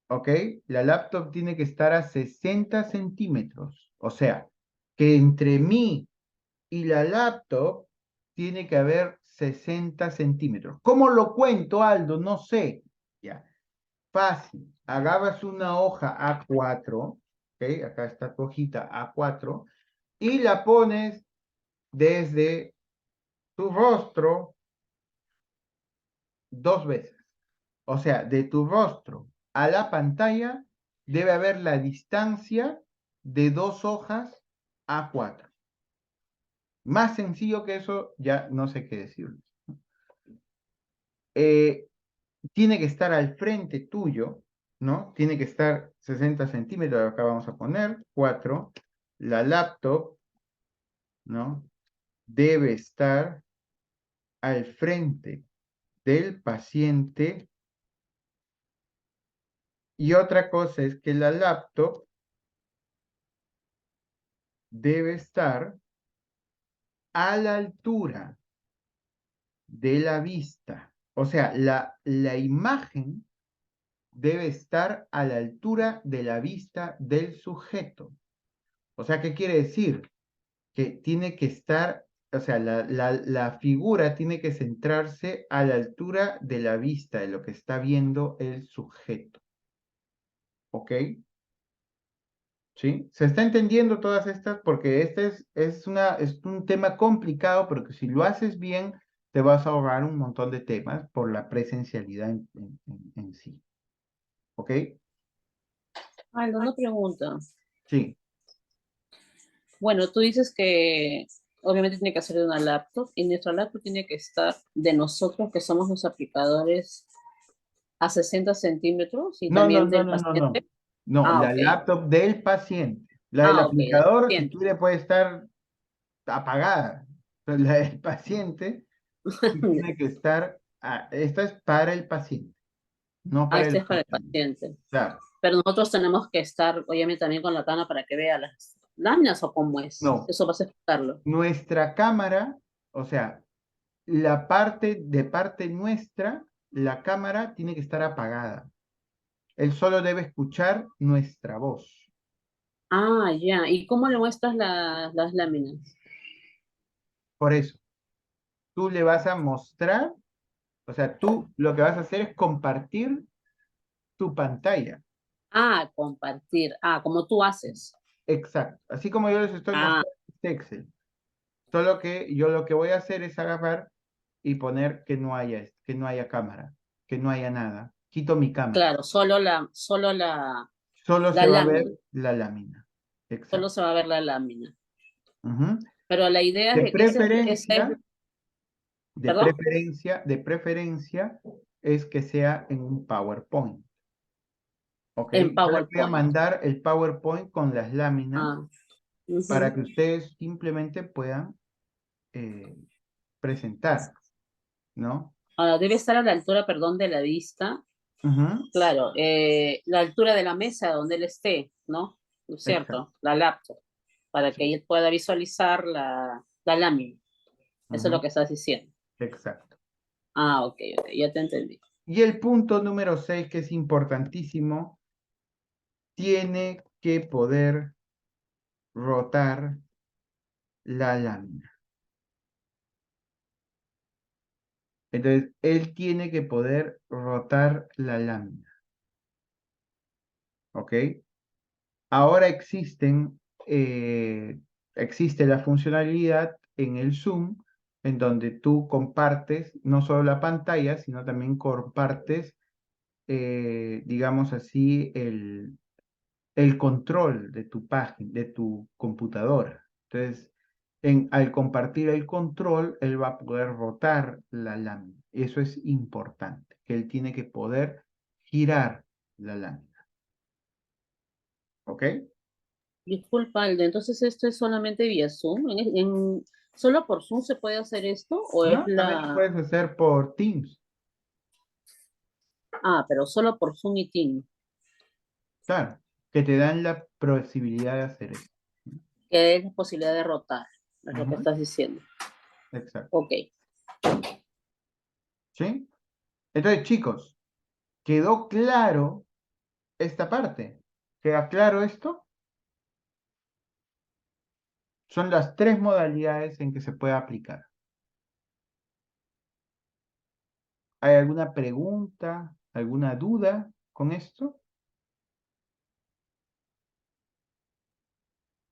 ¿Ok? La laptop tiene que estar a 60 centímetros. O sea, que entre mí y la laptop tiene que haber 60 centímetros. ¿Cómo lo cuento, Aldo? No sé. Ya. Fácil. Agarras una hoja A4, ¿ok? Acá está tu hojita A4, y la pones desde tu rostro 2 veces. O sea, de tu rostro a la pantalla debe haber la distancia de 2 hojas A4. Más sencillo que eso, ya no sé qué decirles. Eh, Tiene que estar al frente tuyo, ¿no? Tiene que estar 60 centímetros, acá vamos a poner 4. La laptop, ¿no? Debe estar al frente del paciente. Y otra cosa es que la laptop debe estar a la altura de la vista. O sea, la imagen debe estar a la altura de la vista del sujeto. O sea, ¿qué quiere decir? Que tiene que estar, o sea, la figura tiene que centrarse a la altura de la vista de lo que está viendo el sujeto. ¿Ok? ¿Sí? ¿Se está entendiendo todas estas? Porque este es un tema complicado, pero que si lo haces bien, te vas a ahorrar un montón de temas por la presencialidad en sí. ¿Ok? Ay, no pregunta. Sí. Bueno, tú dices que obviamente tiene que ser de una laptop y nuestra laptop tiene que estar de nosotros, que somos los aplicadores, a 60 centímetros y No, no, también no, del no, no, no. paciente. No, Ah, la ok. laptop del paciente. La del Ah, ok, del aplicador, si paciente. quiere, puede estar apagada. Pero la del paciente sí tiene que estar. Esta es para el paciente, no Ah, para este el es para el aplicador. paciente. Claro. Pero nosotros tenemos que estar, obviamente, también con la cana para que vea las. láminas o cómo es? No, Eso vas a explicarlo. nuestra cámara, o sea, la parte nuestra, la cámara tiene que estar apagada. Él solo debe escuchar nuestra voz. Ah, ya. ¿Y cómo le muestras las láminas? Por eso, tú le vas a mostrar, o sea, tú lo que vas a hacer es compartir tu pantalla. Ah, compartir. Ah, como tú haces. Exacto. Así como yo les estoy Ah, mostrando este Excel. Solo que yo lo que voy a hacer es agarrar y poner que no haya cámara, que no haya nada. Quito mi cámara. claro, solo Solo la se va a ver lámina. la lámina. Solo Exacto. se va a ver la lámina. Ujú. Pero la idea es De de que preferencia, ¿perdón? de preferencia es que sea en un PowerPoint. ¿Ok? En Yo les voy a PowerPoint. mandar el PowerPoint con las láminas Ah, para ujú. que ustedes simplemente puedan eh, presentar, ¿no? Ahora, debe estar a la altura, perdón, de la vista. Ujú. Claro, la altura de la mesa donde él esté, ¿no? ¿No es Exacto. cierto? La laptop, para Sí. que él pueda visualizar la lámina. Eso es lo Ujú. que estás diciendo. Exacto. Ah, ok, ok, ya te entendí. Y el punto número 6, que es importantísimo, tiene que poder rotar la lámina. Entonces, él tiene que poder rotar la lámina. ¿Ok? Ahora existe la funcionalidad en el Zoom en donde tú compartes no solo la pantalla, sino también compartes, digamos así, el control de tu página, de tu computadora. Entonces, al compartir el control, él va a poder rotar la lámina. Eso es importante, que él tiene que poder girar la lámina. ¿Ok? Disculpa, Aldo, entonces esto es solamente vía Zoom. ¿Solo por Zoom se puede hacer esto? ¿O es ¿No? También lo la... puedes hacer por Teams. Ah, pero solo por Zoom y Team, Claro, que te dan la posibilidad de hacer eso. que es la posibilidad de rotar, es lo que Ujú. estás diciendo. Exacto. Ok. ¿Sí? Entonces, chicos, ¿quedó claro esta parte? ¿Queda claro esto? Son las tres modalidades en que se puede aplicar. ¿Hay alguna pregunta, alguna duda con esto?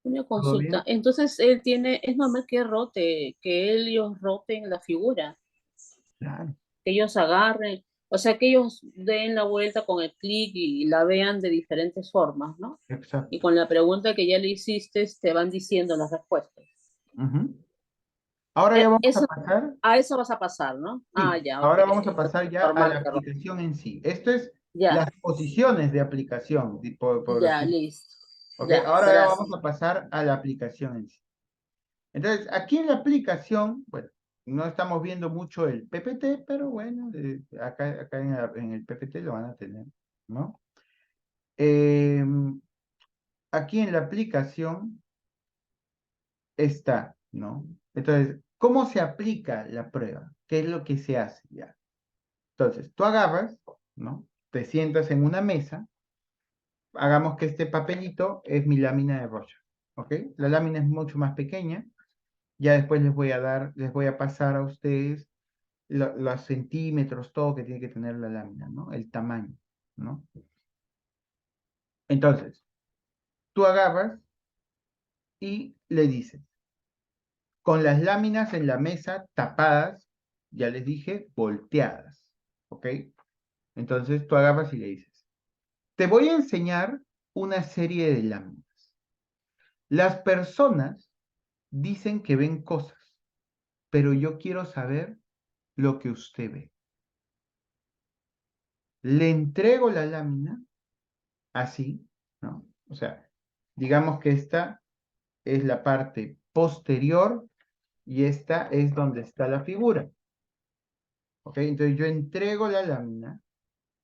Una ¿Todo consulta. bien? Entonces, es normal que ellos roten la figura, Claro, que ellos agarren, o sea, que ellos den la vuelta con el clic y la vean de diferentes formas, ¿no? Y exacto. con la pregunta que ya le hiciste, te van diciendo las respuestas. Ujú. Ahora ya vamos a Eso, pasar, a eso vas a pasar, ¿no? Ah, sí, ya, ok, ahora vamos ok. a pasar Entonces, ya a la normal que roten. aplicación en sí. Esto es Ya, las posiciones de aplicación, por ya, decir. listo. ¿Ok? Ya, Ahora ya gracias. vamos a pasar a la aplicación en sí. Entonces, aquí en la aplicación, bueno, no estamos viendo mucho el PPT, pero bueno, acá en el PPT lo van a tener, ¿no? Aquí en la aplicación está, ¿no? Entonces, ¿cómo se aplica la prueba? ¿Qué es lo que se hace ya? Entonces, tú agarras, ¿no? Te sientas en una mesa, hagamos que este papelito es mi lámina de rollo, ¿ok? La lámina es mucho más pequeña. Ya después les voy a pasar a ustedes los centímetros, todo que tiene que tener la lámina, ¿no? El tamaño, ¿no? Entonces, tú agarras y le dices, con las láminas en la mesa tapadas, ya les dije, volteadas, ¿ok? Entonces tú agarras y le dices, te voy a enseñar una serie de láminas. Las personas dicen que ven cosas, pero yo quiero saber lo que usted ve. Le entrego la lámina así, ¿no? O sea, digamos que esta es la parte posterior y esta es donde está la figura, ¿ok? Entonces yo entrego la lámina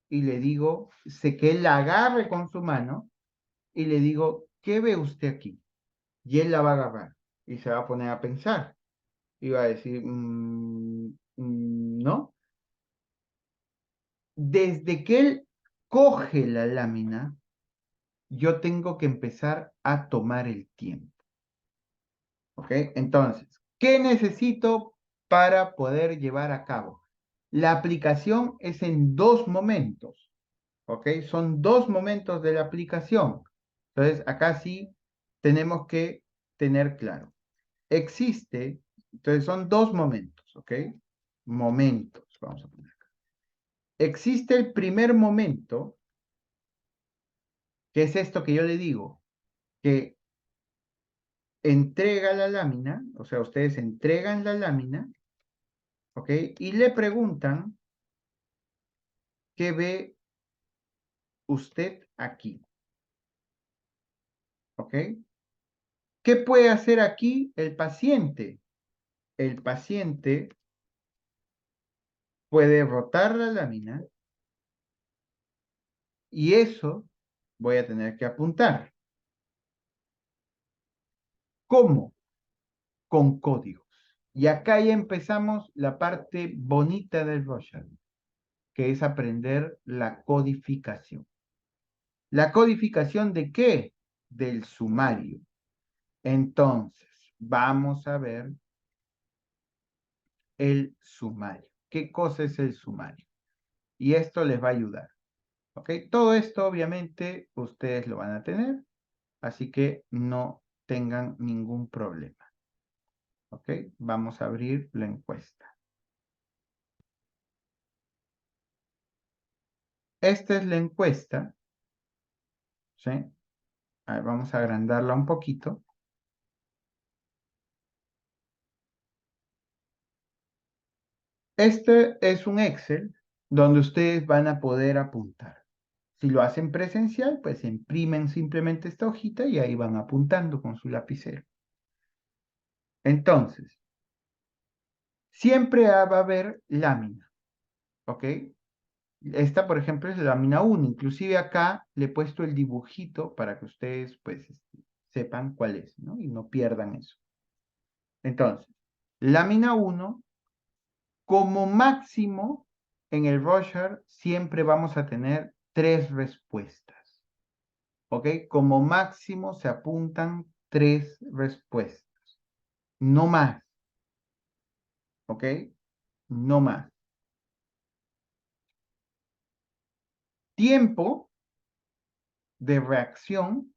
y le digo, sé que él la agarre con su mano y le digo, ¿qué ve usted aquí? y él la va a agarrar y se va a poner a pensar y va a decir, no. Desde que él coge la lámina, yo tengo que empezar a tomar el tiempo. ¿Ok? Entonces, ¿qué necesito para poder llevar a cabo? La aplicación es en dos momentos. ¿Ok? Son dos momentos de la aplicación. Entonces, acá sí tenemos que tener claro. Existe, entonces son dos momentos, ¿ok? Momentos, vamos a poner acá. Existe el primer momento, que es esto que yo le digo, que entrega la lámina, o sea, ustedes entregan la lámina, ¿ok? Y le preguntan qué ve usted aquí, ¿ok? ¿Qué puede hacer aquí el paciente? El paciente puede rotar la lámina y eso voy a tener que apuntar. ¿Cómo? Con códigos. Y acá ya empezamos la parte bonita del Rorschach, que es aprender la codificación. ¿La codificación de qué? Del sumario. Entonces, vamos a ver el sumario. ¿Qué cosa es el sumario? Y esto les va a ayudar. ¿Ok? Todo esto, obviamente, ustedes lo van a tener, así que no tengan ningún problema. ¿Ok? Vamos a abrir la encuesta. Esta es la encuesta, ¿sí? A ver, vamos a agrandarla un poquito. Este es un Excel donde ustedes van a poder apuntar. Si lo hacen presencial, pues imprimen simplemente esta hojita y ahí van apuntando con su lapicero. Entonces, siempre va a haber lámina, ¿ok? Esta, por ejemplo, es la lámina 1. Inclusive acá le he puesto el dibujito para que ustedes, pues, sepan cuál es, ¿no? Y no pierdan eso. Entonces, lámina 1, como máximo, en el Rorschach siempre vamos a tener 3 respuestas, ¿ok? Como máximo se apuntan 3 respuestas, no más, ¿ok? No más. Tiempo de reacción,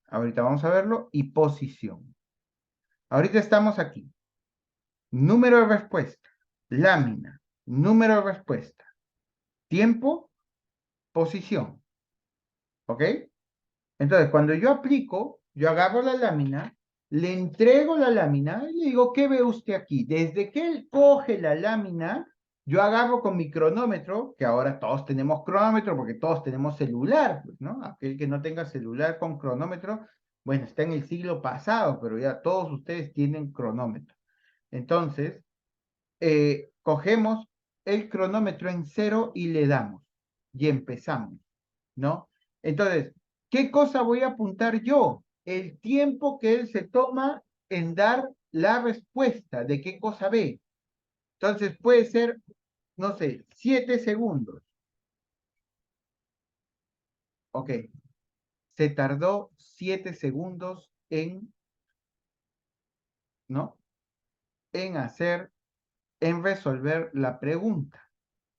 ahorita vamos a verlo, y posición. Ahorita estamos aquí. Número de respuesta, lámina, número de respuesta, tiempo, posición, ¿ok? Entonces, cuando yo aplico, yo agarro la lámina, le entrego la lámina y le digo, ¿qué ve usted aquí? Desde que él coge la lámina, yo agarro con mi cronómetro, que ahora todos tenemos cronómetro porque todos tenemos celular, pues, ¿no? Aquel que no tenga celular con cronómetro, bueno, está en el siglo pasado, pero ya todos ustedes tienen cronómetro. Entonces, cogemos el cronómetro en cero y le damos. Y empezamos, ¿no? Entonces, ¿qué cosa voy a apuntar yo? El tiempo que él se toma en dar la respuesta de qué cosa ve. Entonces puede ser, no sé, 7 segundos. Ok, se tardó 7 segundos en, ¿no? En hacer, en resolver la pregunta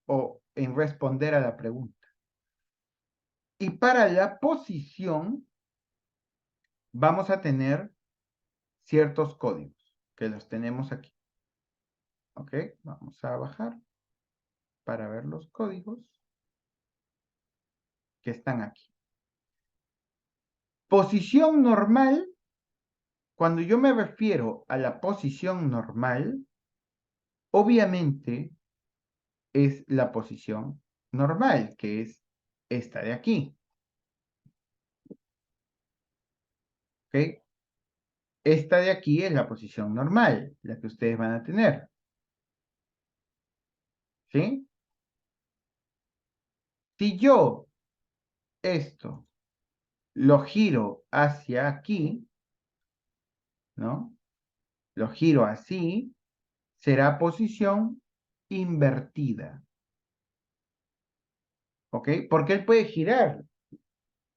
o en responder a la pregunta. Y para la posición vamos a tener ciertos códigos que los tenemos aquí. Ok, vamos a bajar para ver los códigos que están aquí. Posición normal, cuando yo me refiero a la posición normal, obviamente es la posición normal, que es esta de aquí. ¿Ok? Esta de aquí es la posición normal, la que ustedes van a tener. ¿Sí? Si yo esto lo giro hacia aquí, ¿no? Lo giro así, será posición invertida. ¿Ok? Porque él puede girar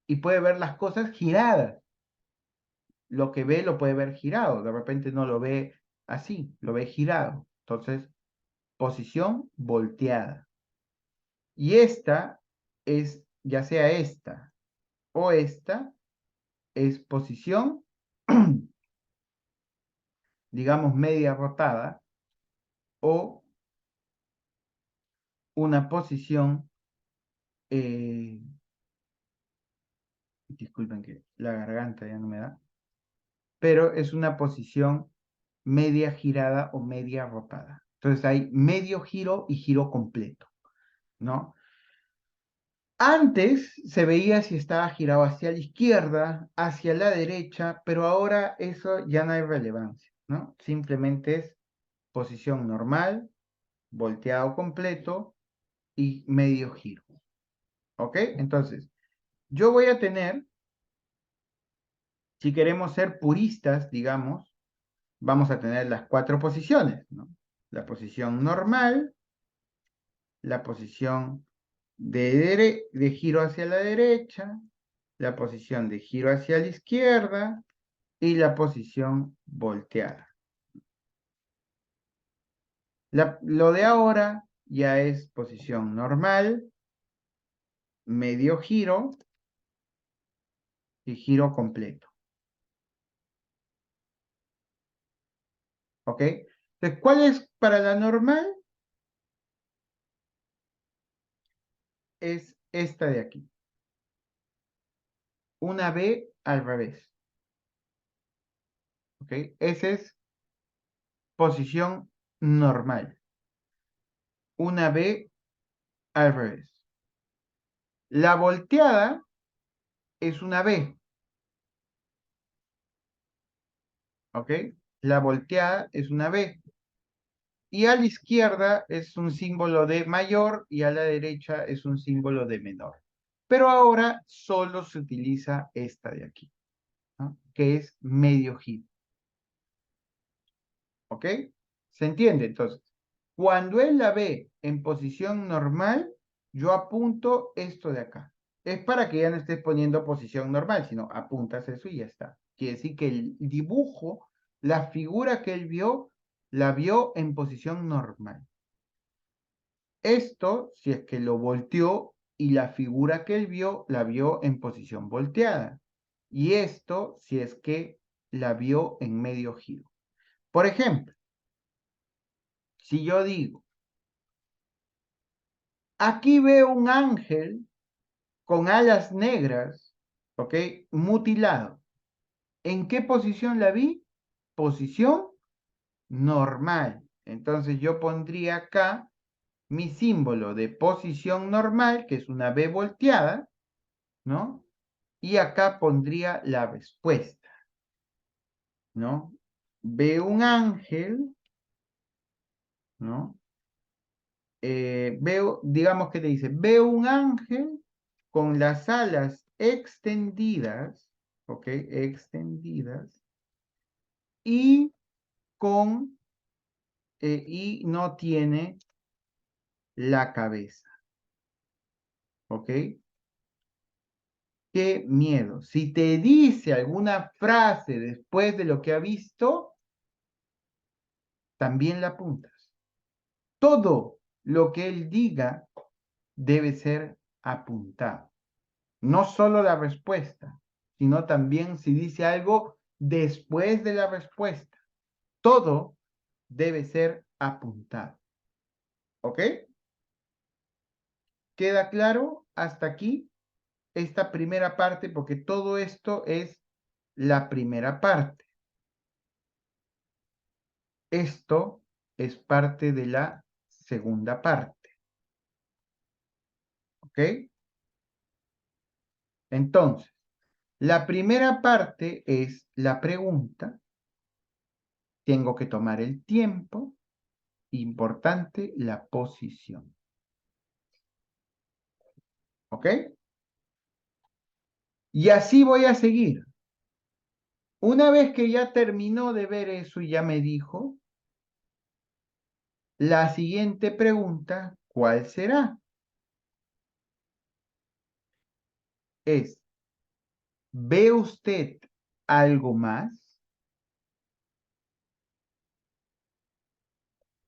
y puede ver las cosas giradas. Lo que ve lo puede ver girado. De repente no lo ve así, lo ve girado. Entonces, posición volteada. Y esta es, ya sea esta o esta, es posición, digamos, media rotada o una posición, disculpen que la garganta ya no me da, pero es una posición media girada o media rotada. Entonces hay medio giro y giro completo, ¿no? Antes se veía si estaba girado hacia la izquierda, hacia la derecha, pero ahora eso ya no hay relevancia, ¿no? Simplemente es posición normal, volteado completo y medio giro, ¿ok? Entonces, yo voy a tener, si queremos ser puristas, digamos, vamos a tener las cuatro posiciones, ¿no? La posición normal, la posición de giro hacia la derecha, la posición de giro hacia la izquierda y la posición volteada. Lo de ahora ya es posición normal, medio giro y giro completo. ¿Ok? Entonces, ¿cuál es para la normal? Es esta de aquí. Una B al revés. ¿Ok? Esa es posición normal. Una B al revés. La volteada es una B. ¿Ok? La volteada es una B. Y a la izquierda es un símbolo de mayor y a la derecha es un símbolo de menor. Pero ahora solo se utiliza esta de aquí, ¿no? Que es medio giro. ¿Ok? ¿Se entiende? Entonces, cuando él la ve en posición normal, yo apunto esto de acá. Es para que ya no estés poniendo posición normal, sino apuntas eso y ya está. Quiere decir que el dibujo, la figura que él vio, la vio en posición normal. Esto, si es que lo volteó y la figura que él vio, la vio en posición volteada. Y esto, si es que la vio en medio giro. Por ejemplo, si yo digo, aquí veo un ángel con alas negras, ¿ok? Mutilado. ¿En qué posición la vi? Posición normal. Entonces yo pondría acá mi símbolo de posición normal, que es una B volteada, ¿no? Y acá pondría la respuesta, ¿no? Veo un ángel, ¿no? Digamos que te dice, veo un ángel con las alas extendidas, ¿ok? Extendidas, y y no tiene la cabeza, ¿ok? Qué miedo. Si te dice alguna frase después de lo que ha visto, también la apuntas. Todo lo que él diga debe ser apuntado. No solo la respuesta, sino también si dice algo después de la respuesta. Todo debe ser apuntado. ¿Ok? ¿Queda claro hasta aquí esta primera parte? Porque todo esto es la primera parte. Esto es parte de la segunda parte. ¿Ok? Entonces, la primera parte es la pregunta. Tengo que tomar el tiempo. Importante la posición. ¿Ok? Y así voy a seguir. Una vez que ya terminó de ver eso y ya me dijo, la siguiente pregunta, ¿cuál será? Es, ¿ve usted algo más?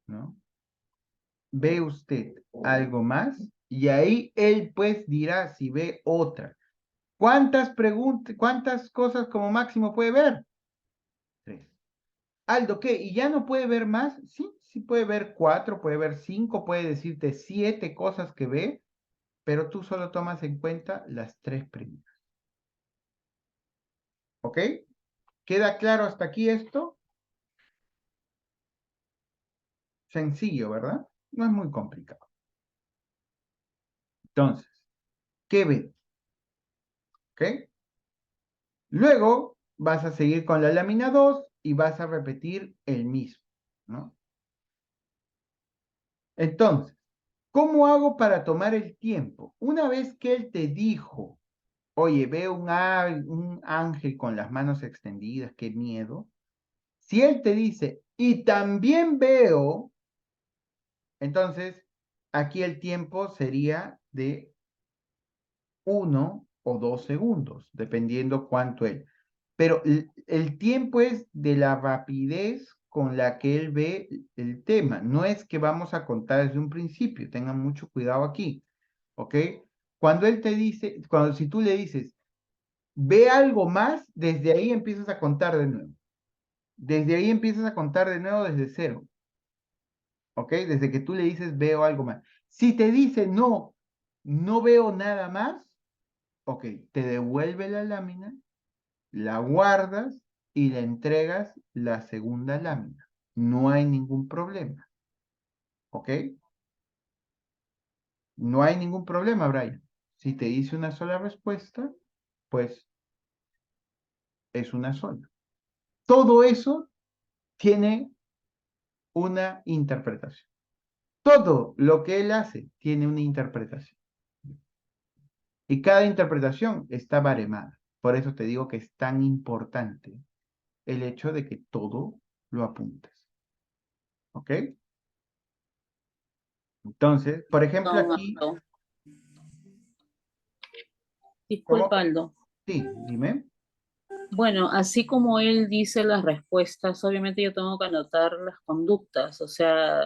¿No? ¿Ve usted algo más? Y ahí él pues dirá si ve otra. ¿Cuántas preguntas, cuántas cosas como máximo puede ver? Tres. Aldo, ¿qué? ¿Y ya no puede ver más? Sí, sí puede ver cuatro, puede ver cinco, puede decirte 7 cosas que ve, pero tú solo tomas en cuenta las 3 primeras. ¿Ok? ¿Queda claro hasta aquí esto? Sencillo, ¿verdad? No es muy complicado. Entonces, ¿qué ve? ¿Ok? Luego vas a seguir con la lámina 2 y vas a repetir el mismo, ¿no? Entonces, ¿cómo hago para tomar el tiempo? Una vez que él te dijo, oye, veo un ángel con las manos extendidas, qué miedo. Si él te dice, y también veo, entonces aquí el tiempo sería de 1 o 2 segundos, dependiendo cuánto él. Pero el tiempo es de la rapidez con la que él ve el tema. No es que vamos a contar desde un principio, tengan mucho cuidado aquí, ¿ok? Cuando él te dice, si tú le dices, ve algo más, desde ahí empiezas a contar de nuevo. Desde ahí empiezas a contar de nuevo desde cero, ¿ok? Desde que tú le dices, veo algo más. Si te dice, no, no veo nada más, ok, te devuelve la lámina, la guardas y le entregas la segunda lámina. No hay ningún problema, ¿ok? No hay ningún problema, Brian. Si te dice una sola respuesta, pues es una sola. Todo eso tiene una interpretación. Todo lo que él hace tiene una interpretación. Y cada interpretación está baremada. Por eso te digo que es tan importante el hecho de que todo lo apuntes. ¿Ok? Entonces, por ejemplo, Don aquí, Aldo. ¿cómo? Disculpa, Aldo. Sí, dime. Bueno, así como él dice las respuestas, obviamente yo tengo que anotar las conductas, o sea,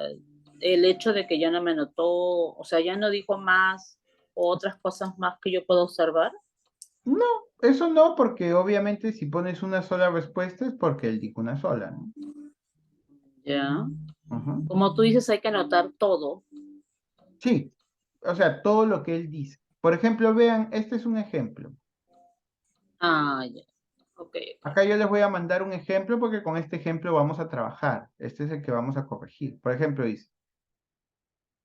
el hecho de que ya no me anotó, o sea, ya no dijo más o otras cosas más que yo puedo observar. No, eso no, porque obviamente si pones una sola respuesta es porque él dijo una sola, ¿no? Ya. Ujú. Como tú dices, hay que anotar todo. Sí, o sea, todo lo que él dice. Por ejemplo, vean, este es un ejemplo. Ah, ya. Ok, ok. Acá yo les voy a mandar un ejemplo porque con este ejemplo vamos a trabajar. Este es el que vamos a corregir. Por ejemplo, dice,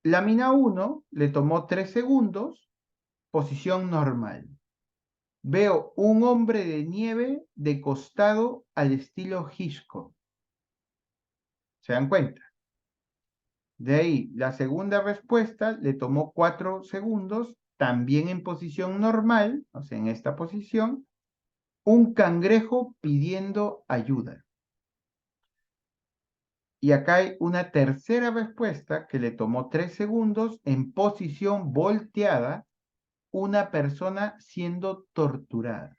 lámina 1 le tomó 3 segundos, posición normal. Veo un hombre de nieve de costado al estilo Hitchcock. ¿Se dan cuenta? De ahí, la segunda respuesta le tomó 4 segundos, también en posición normal, o sea, en esta posición, un cangrejo pidiendo ayuda. Y acá hay una tercera respuesta que le tomó 3 segundos en posición volteada, una persona siendo torturada.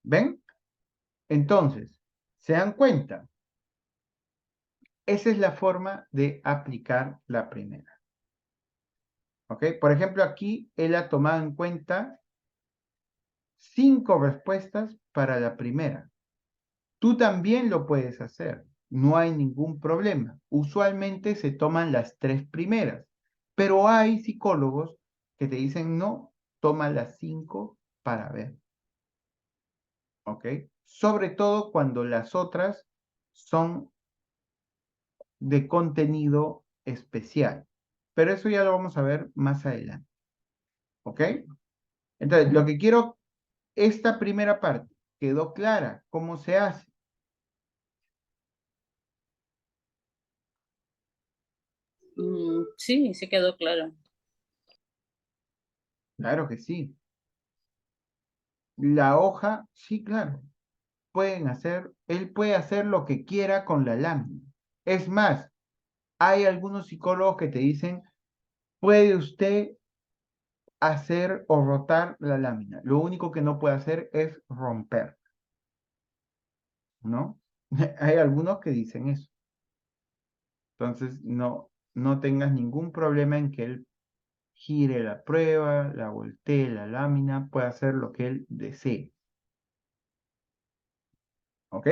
¿Ven? Entonces, ¿se dan cuenta? Esa es la forma de aplicar la primera. ¿Ok? Por ejemplo, aquí él ha tomado en cuenta 5 respuestas para la primera. Tú también lo puedes hacer. No hay ningún problema. Usualmente se toman las 3 primeras, pero hay psicólogos que te dicen no, toma las 5 para ver. ¿Ok? Sobre todo cuando las otras son de contenido especial. Pero eso ya lo vamos a ver más adelante. ¿Ok? Entonces, lo que quiero, esta primera parte, ¿quedó clara? ¿Cómo se hace? Sí, sí quedó claro. Claro que sí. La hoja, sí, claro. él puede hacer lo que quiera con la lámina. Es más, hay algunos psicólogos que te dicen, puede usted hacer o rotar la lámina. Lo único que no puede hacer es romper, ¿no? Hay algunos que dicen eso. Entonces, no tengas ningún problema en que él gire la prueba, la voltee la lámina, puede hacer lo que él desee. ¿Ok?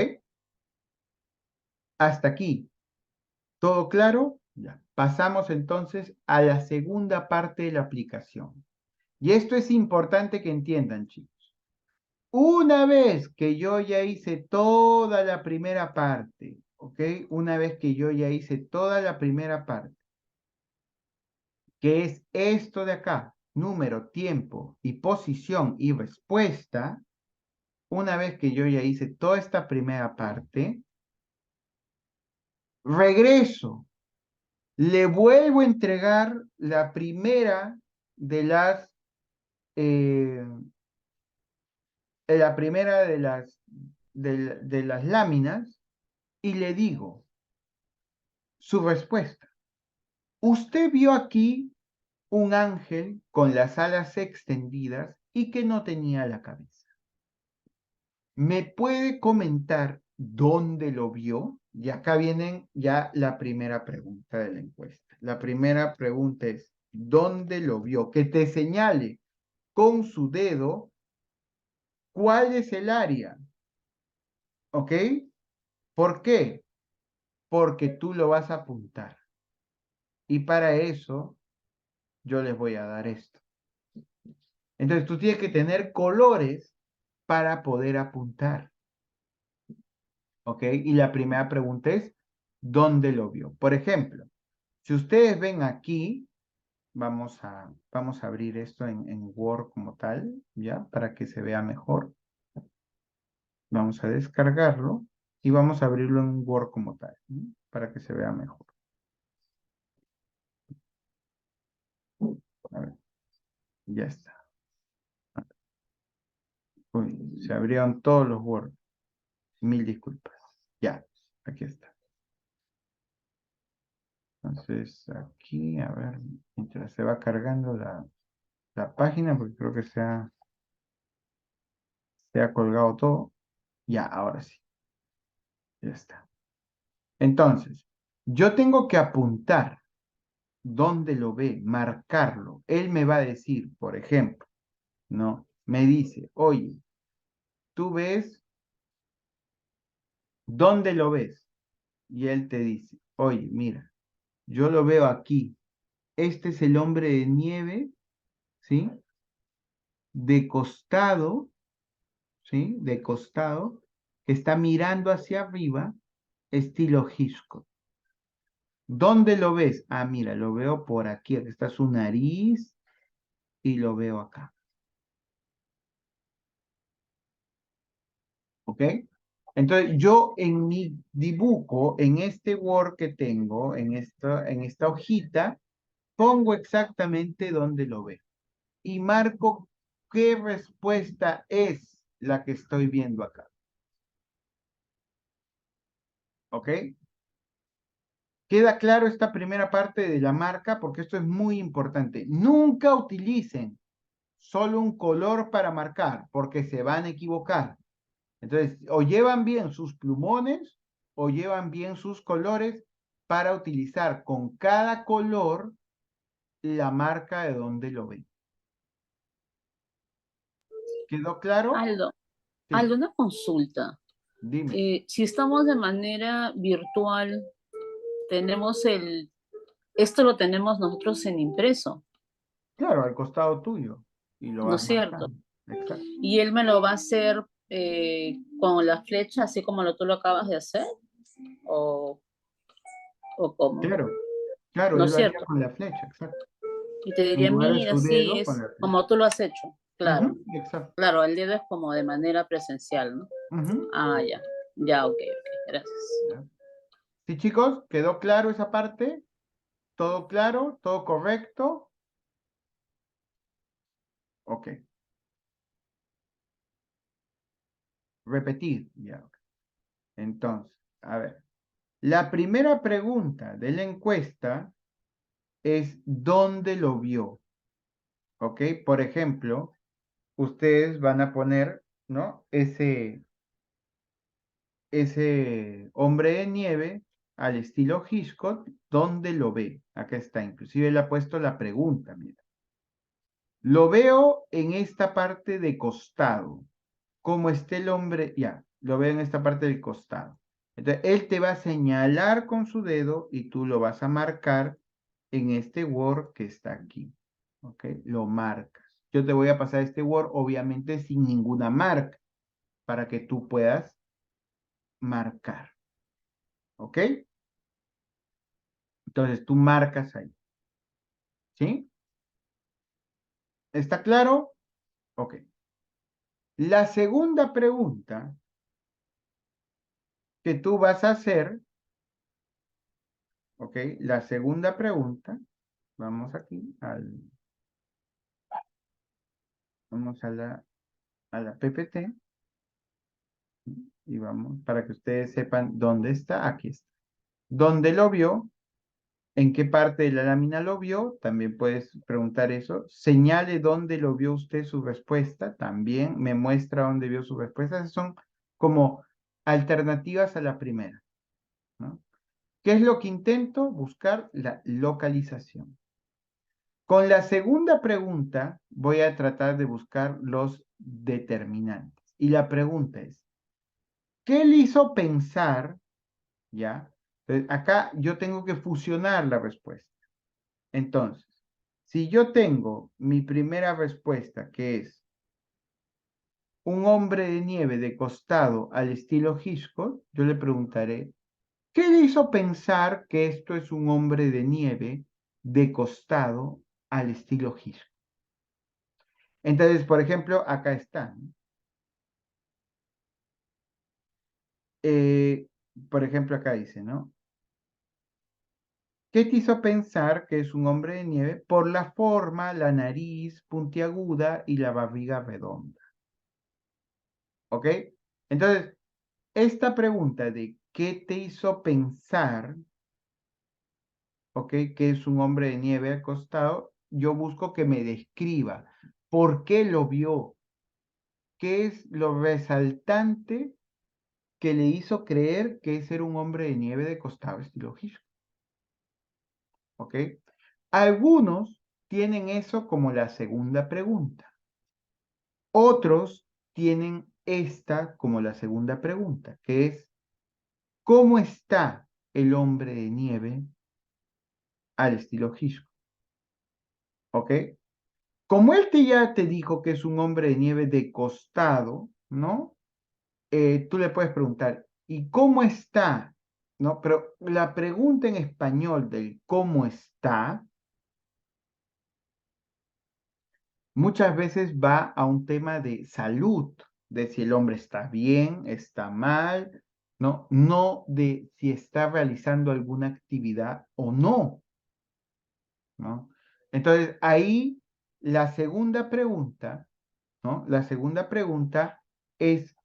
Hasta aquí. ¿Todo claro? Ya. Pasamos entonces a la segunda parte de la aplicación. Y esto es importante que entiendan, chicos. Una vez que yo ya hice toda la primera parte, ¿ok? Una vez que yo ya hice toda la primera parte, que es esto de acá, número, tiempo y posición y respuesta, una vez que yo ya hice toda esta primera parte, regreso, le vuelvo a entregar la primera de las, eh, de las láminas y le digo su respuesta. Usted vio aquí un ángel con las alas extendidas y que no tenía la cabeza. ¿Me puede comentar dónde lo vio? Y acá viene ya la primera pregunta de la encuesta. La primera pregunta es, ¿dónde lo vio? Que te señale con su dedo cuál es el área. ¿Ok? ¿Por qué? Porque tú lo vas a apuntar. Y para eso yo les voy a dar esto. Entonces tú tienes que tener colores para poder apuntar. ¿Ok? Y la primera pregunta es, ¿dónde lo vio? Por ejemplo, si ustedes ven aquí, vamos a abrir esto en Word como tal, ¿ya? Para que se vea mejor. Vamos a descargarlo y vamos a abrirlo en Word como tal, ¿no? Para que se vea mejor. A ver, ya está. Uy, se abrieron todos los Word. Mil disculpas. Ya, aquí está. Entonces, aquí, a ver, mientras se va cargando la página, porque creo que se ha colgado todo. Ya, ahora sí. Ya está. Entonces, yo tengo que apuntar dónde lo ve, marcarlo. Él me va a decir, por ejemplo, ¿no? Me dice, oye, ¿tú ves dónde lo ves? Y él te dice, oye, mira, yo lo veo aquí. Este es el hombre de nieve, ¿sí? De costado, ¿sí? De costado, que está mirando hacia arriba, estilo Hitchcock. ¿Dónde lo ves? Ah, mira, lo veo por aquí. Aquí está su nariz y lo veo acá. ¿Ok? Entonces, yo en mi dibujo, en este Word que tengo, en esta hojita, pongo exactamente dónde lo veo y marco qué respuesta es la que estoy viendo acá. ¿Ok? Queda claro esta primera parte de la marca porque esto es muy importante. Nunca utilicen solo un color para marcar porque se van a equivocar. Entonces, o llevan bien sus plumones o llevan bien sus colores para utilizar con cada color la marca de donde lo ven. ¿Quedó claro? Aldo, Sí, una consulta. dime. Si estamos de manera virtual, esto lo tenemos nosotros en impreso, Claro, al costado tuyo. Y lo ¿no vas es cierto? marcando. Exacto. Y él me lo va a hacer con la flecha, así como tú lo acabas de hacer, o, o cómo, Claro, claro, ¿no él es lo haría cierto? con la flecha, exacto. Y te En diría, lugar de mira, su sí, dedo, con es la flecha. como tú lo has hecho, claro. Ujú, exacto. Claro, el dedo es como de manera presencial, ¿no? Ujú, Ah, ya, ya, ok, gracias. ya. Sí, chicos, ¿quedó claro esa parte? ¿Todo claro? ¿Todo correcto? Ok. repetir. Ya. Entonces, a ver. La primera pregunta de la encuesta es ¿dónde lo vio? ¿Ok? Por ejemplo, ustedes van a poner, ¿no? Ese hombre de nieve al estilo Hitchcock, ¿dónde lo ve? Acá está, inclusive le ha puesto la pregunta, mira. Lo veo en esta parte de costado. Como esté el hombre, ya, lo veo en esta parte del costado. Entonces, él te va a señalar con su dedo y tú lo vas a marcar en este Word que está aquí. ¿Ok? Lo marcas. Yo te voy a pasar este Word, obviamente sin ninguna marca, para que tú puedas marcar. ¿Ok? Entonces, tú marcas ahí. ¿Sí? ¿Está claro? Ok. La segunda pregunta que tú vas a hacer, ¿ok? La segunda pregunta, vamos aquí vamos a la PPT y vamos para que ustedes sepan dónde está. Aquí está. ¿Dónde lo vio? ¿En qué parte de la lámina lo vio? También puedes preguntar eso. Señale dónde lo vio usted su respuesta. También me muestra dónde vio su respuesta. Esas son como alternativas a la primera, ¿no? ¿Qué es lo que intento? Buscar la localización. Con la segunda pregunta voy a tratar de buscar los determinantes. Y la pregunta es, ¿qué le hizo pensar? ¿Ya? Entonces, acá yo tengo que fusionar la respuesta. Entonces, si yo tengo mi primera respuesta, que es un hombre de nieve de costado al estilo Hitchcock, yo le preguntaré, ¿qué le hizo pensar que esto es un hombre de nieve de costado al estilo Hitchcock? Entonces, por ejemplo, acá está. Eh, por ejemplo, acá dice, ¿no? ¿Qué te hizo pensar que es un hombre de nieve? Por la forma, la nariz puntiaguda y la barriga redonda. ¿Ok? Entonces, esta pregunta de ¿qué te hizo pensar? ¿Ok? Que es un hombre de nieve al costado, yo busco que me describa por qué lo vio, qué es lo resaltante que le hizo creer que ese era un hombre de nieve de costado estilo Hitchcock. ¿Ok? Algunos tienen eso como la segunda pregunta. Otros tienen esta como la segunda pregunta, que es, ¿cómo está el hombre de nieve al estilo Hitchcock? ¿Ok? Como ya te dijo que es un hombre de nieve de costado, ¿no? Tú le puedes preguntar, ¿y cómo está? ¿No? Pero la pregunta en español del cómo está muchas veces va a un tema de salud, de si el hombre está bien, está mal, ¿no? No de si está realizando alguna actividad o no, ¿no? Entonces, ahí la segunda pregunta, ¿no? La segunda pregunta es,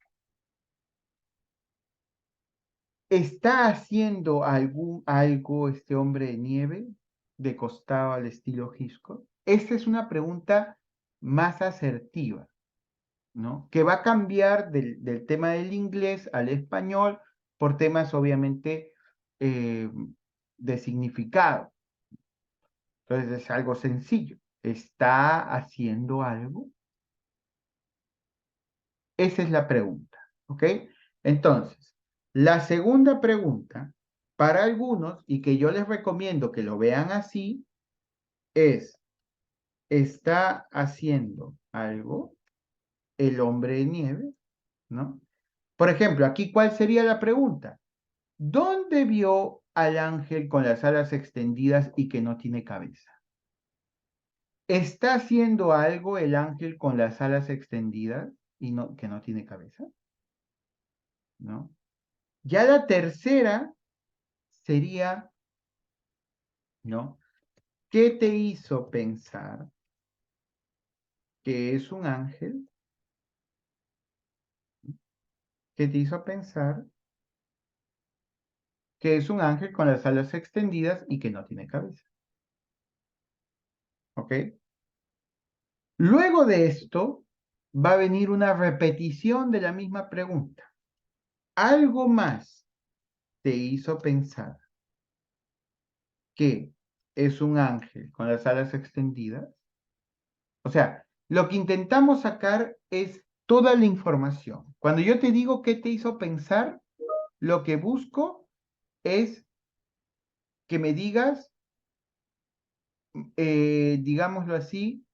¿está haciendo algo este hombre de nieve de costado al estilo Hitchcock? Esta es una pregunta más asertiva. ¿No? Que va a cambiar del tema del inglés al español por temas obviamente eh, de significado. Entonces es algo sencillo. ¿Está haciendo algo? Esa es la pregunta, ¿ok? Entonces, la segunda pregunta, para algunos, y que yo les recomiendo que lo vean así, es, ¿está haciendo algo el hombre de nieve? ¿No? Por ejemplo, aquí, ¿cuál sería la pregunta? ¿Dónde vio al ángel con las alas extendidas y que no tiene cabeza? ¿Está haciendo algo el ángel con las alas extendidas y que no tiene cabeza? ¿No? Ya la tercera sería, ¿no? ¿Qué te hizo pensar que es un ángel ¿Qué te hizo pensar que es un ángel con las alas extendidas y que no tiene cabeza? ¿Ok? Luego de esto, va a venir una repetición de la misma pregunta. ¿Algo más te hizo pensar que es un ángel con las alas extendidas? O sea, lo que intentamos sacar es toda la información. Cuando yo te digo qué te hizo pensar, lo que busco es que me digas, digámoslo así,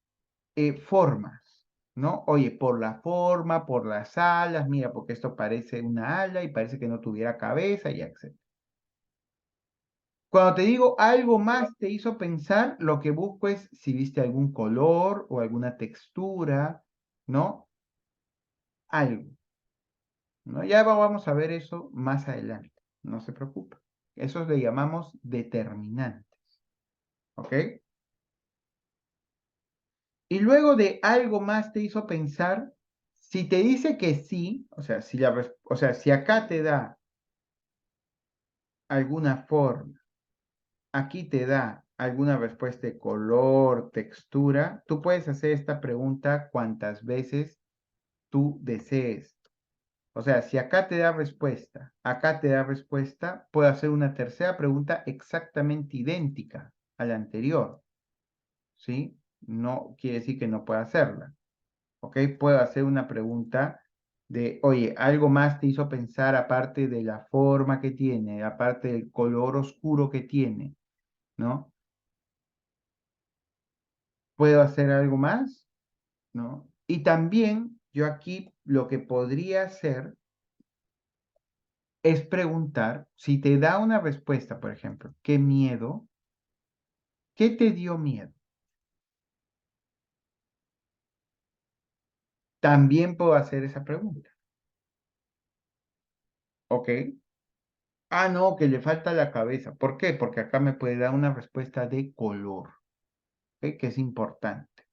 formas, ¿no? Oye, por la forma, por las alas, mira, porque esto parece una ala y parece que no tuviera cabeza y etc. Cuando te digo algo más te hizo pensar, lo que busco es si viste algún color o alguna textura, ¿no? Algo, ¿no? Ya vamos a ver eso más adelante, no se preocupe. Eso le llamamos determinantes, ¿ok? Y luego de algo más te hizo pensar, si te dice que sí, o sea, o sea, si acá te da alguna forma, aquí te da alguna respuesta de color, textura, tú puedes hacer esta pregunta cuantas veces tú desees. O sea, si acá te da respuesta, acá te da respuesta, puedo hacer una tercera pregunta exactamente idéntica a la anterior, ¿sí? No quiere decir que no pueda hacerla. ¿Ok? Puedo hacer una pregunta de, oye, ¿algo más te hizo pensar aparte de la forma que tiene, aparte del color oscuro que tiene, ¿no? ¿Puedo hacer algo más? ¿No? Y también yo aquí lo que podría hacer es preguntar, si te da una respuesta, por ejemplo, ¿qué miedo? ¿Qué te dio miedo? También puedo hacer esa pregunta, ¿ok? Ah, no, que le falta la cabeza. ¿Por qué? Porque acá me puede dar una respuesta de color, ¿ok? Que es importante,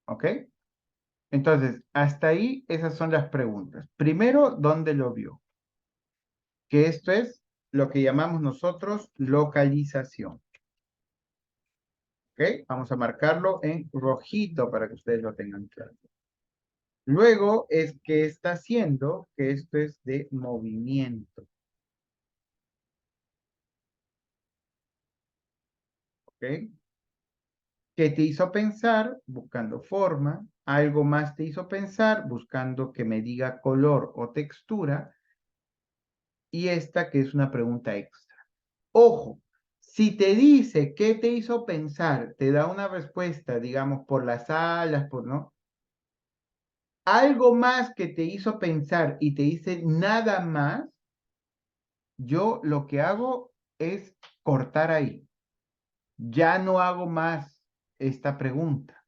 ¿ok? Entonces, hasta ahí esas son las preguntas. Primero, ¿dónde lo vio? Que esto es lo que llamamos nosotros localización, ¿ok? Vamos a marcarlo en rojito para que ustedes lo tengan claro. Luego es qué está haciendo, que esto es de movimiento, ¿ok? ¿Qué te hizo pensar? Buscando forma. Algo más te hizo pensar, buscando que me diga color o textura. Y esta que es una pregunta extra. Ojo, si te dice qué te hizo pensar, te da una respuesta, digamos, por las alas, por no. Algo más que te hizo pensar y te dice nada más, yo lo que hago es cortar ahí. Ya no hago más esta pregunta,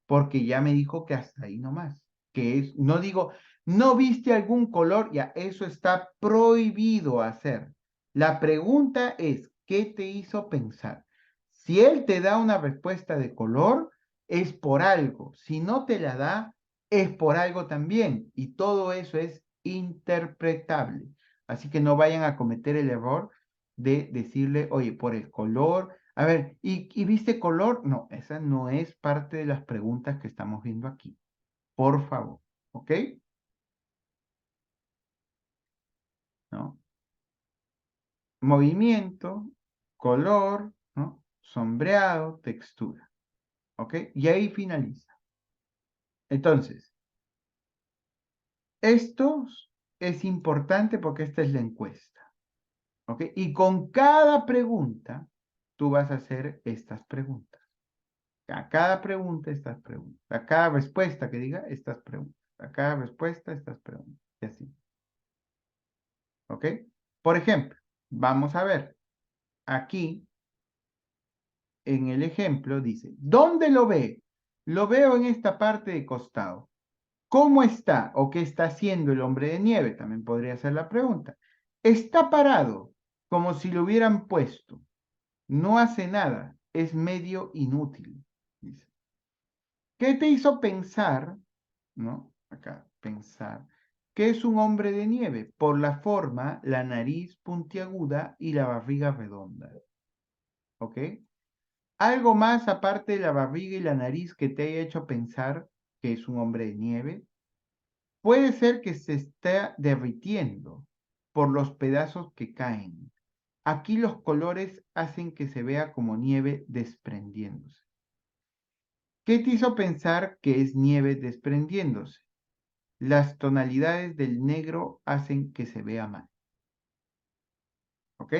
porque ya me dijo que hasta ahí nomás, que es, no digo, ¿no viste algún color? Ya, eso está prohibido hacer. La pregunta es, ¿qué te hizo pensar? Si él te da una respuesta de color, es por algo. Si no te la da, es por algo también. Y todo eso es interpretable. Así que no vayan a cometer el error de decirle, oye, por el color. A ver, ¿y viste color? No, esa no es parte de las preguntas que estamos viendo aquí. Por favor, ¿ok? ¿No? Movimiento, color, ¿no? Sombreado, textura, ¿ok? Y ahí finaliza. Entonces, esto es importante porque esta es la encuesta, ¿ok? Y con cada pregunta, tú vas a hacer estas preguntas. A cada pregunta, estas preguntas. A cada respuesta que diga, estas preguntas. A cada respuesta, estas preguntas. Y así. ¿Ok? Por ejemplo, vamos a ver. Aquí, en el ejemplo, dice, ¿dónde lo ve? Lo veo en esta parte de costado. ¿Cómo está o qué está haciendo el hombre de nieve? También podría ser la pregunta. Está parado, como si lo hubieran puesto. No hace nada. Es medio inútil. Dice. ¿Qué te hizo pensar, no? acá, pensar. ¿Qué es un hombre de nieve? Por la forma, la nariz puntiaguda y la barriga redonda. ¿Ok? ¿Algo más aparte de la barriga y la nariz que te haya hecho pensar que es un hombre de nieve? Puede ser que se esté derritiendo por los pedazos que caen. Aquí los colores hacen que se vea como nieve desprendiéndose. ¿Qué te hizo pensar que es nieve desprendiéndose? Las tonalidades del negro hacen que se vea mal. ¿Ok?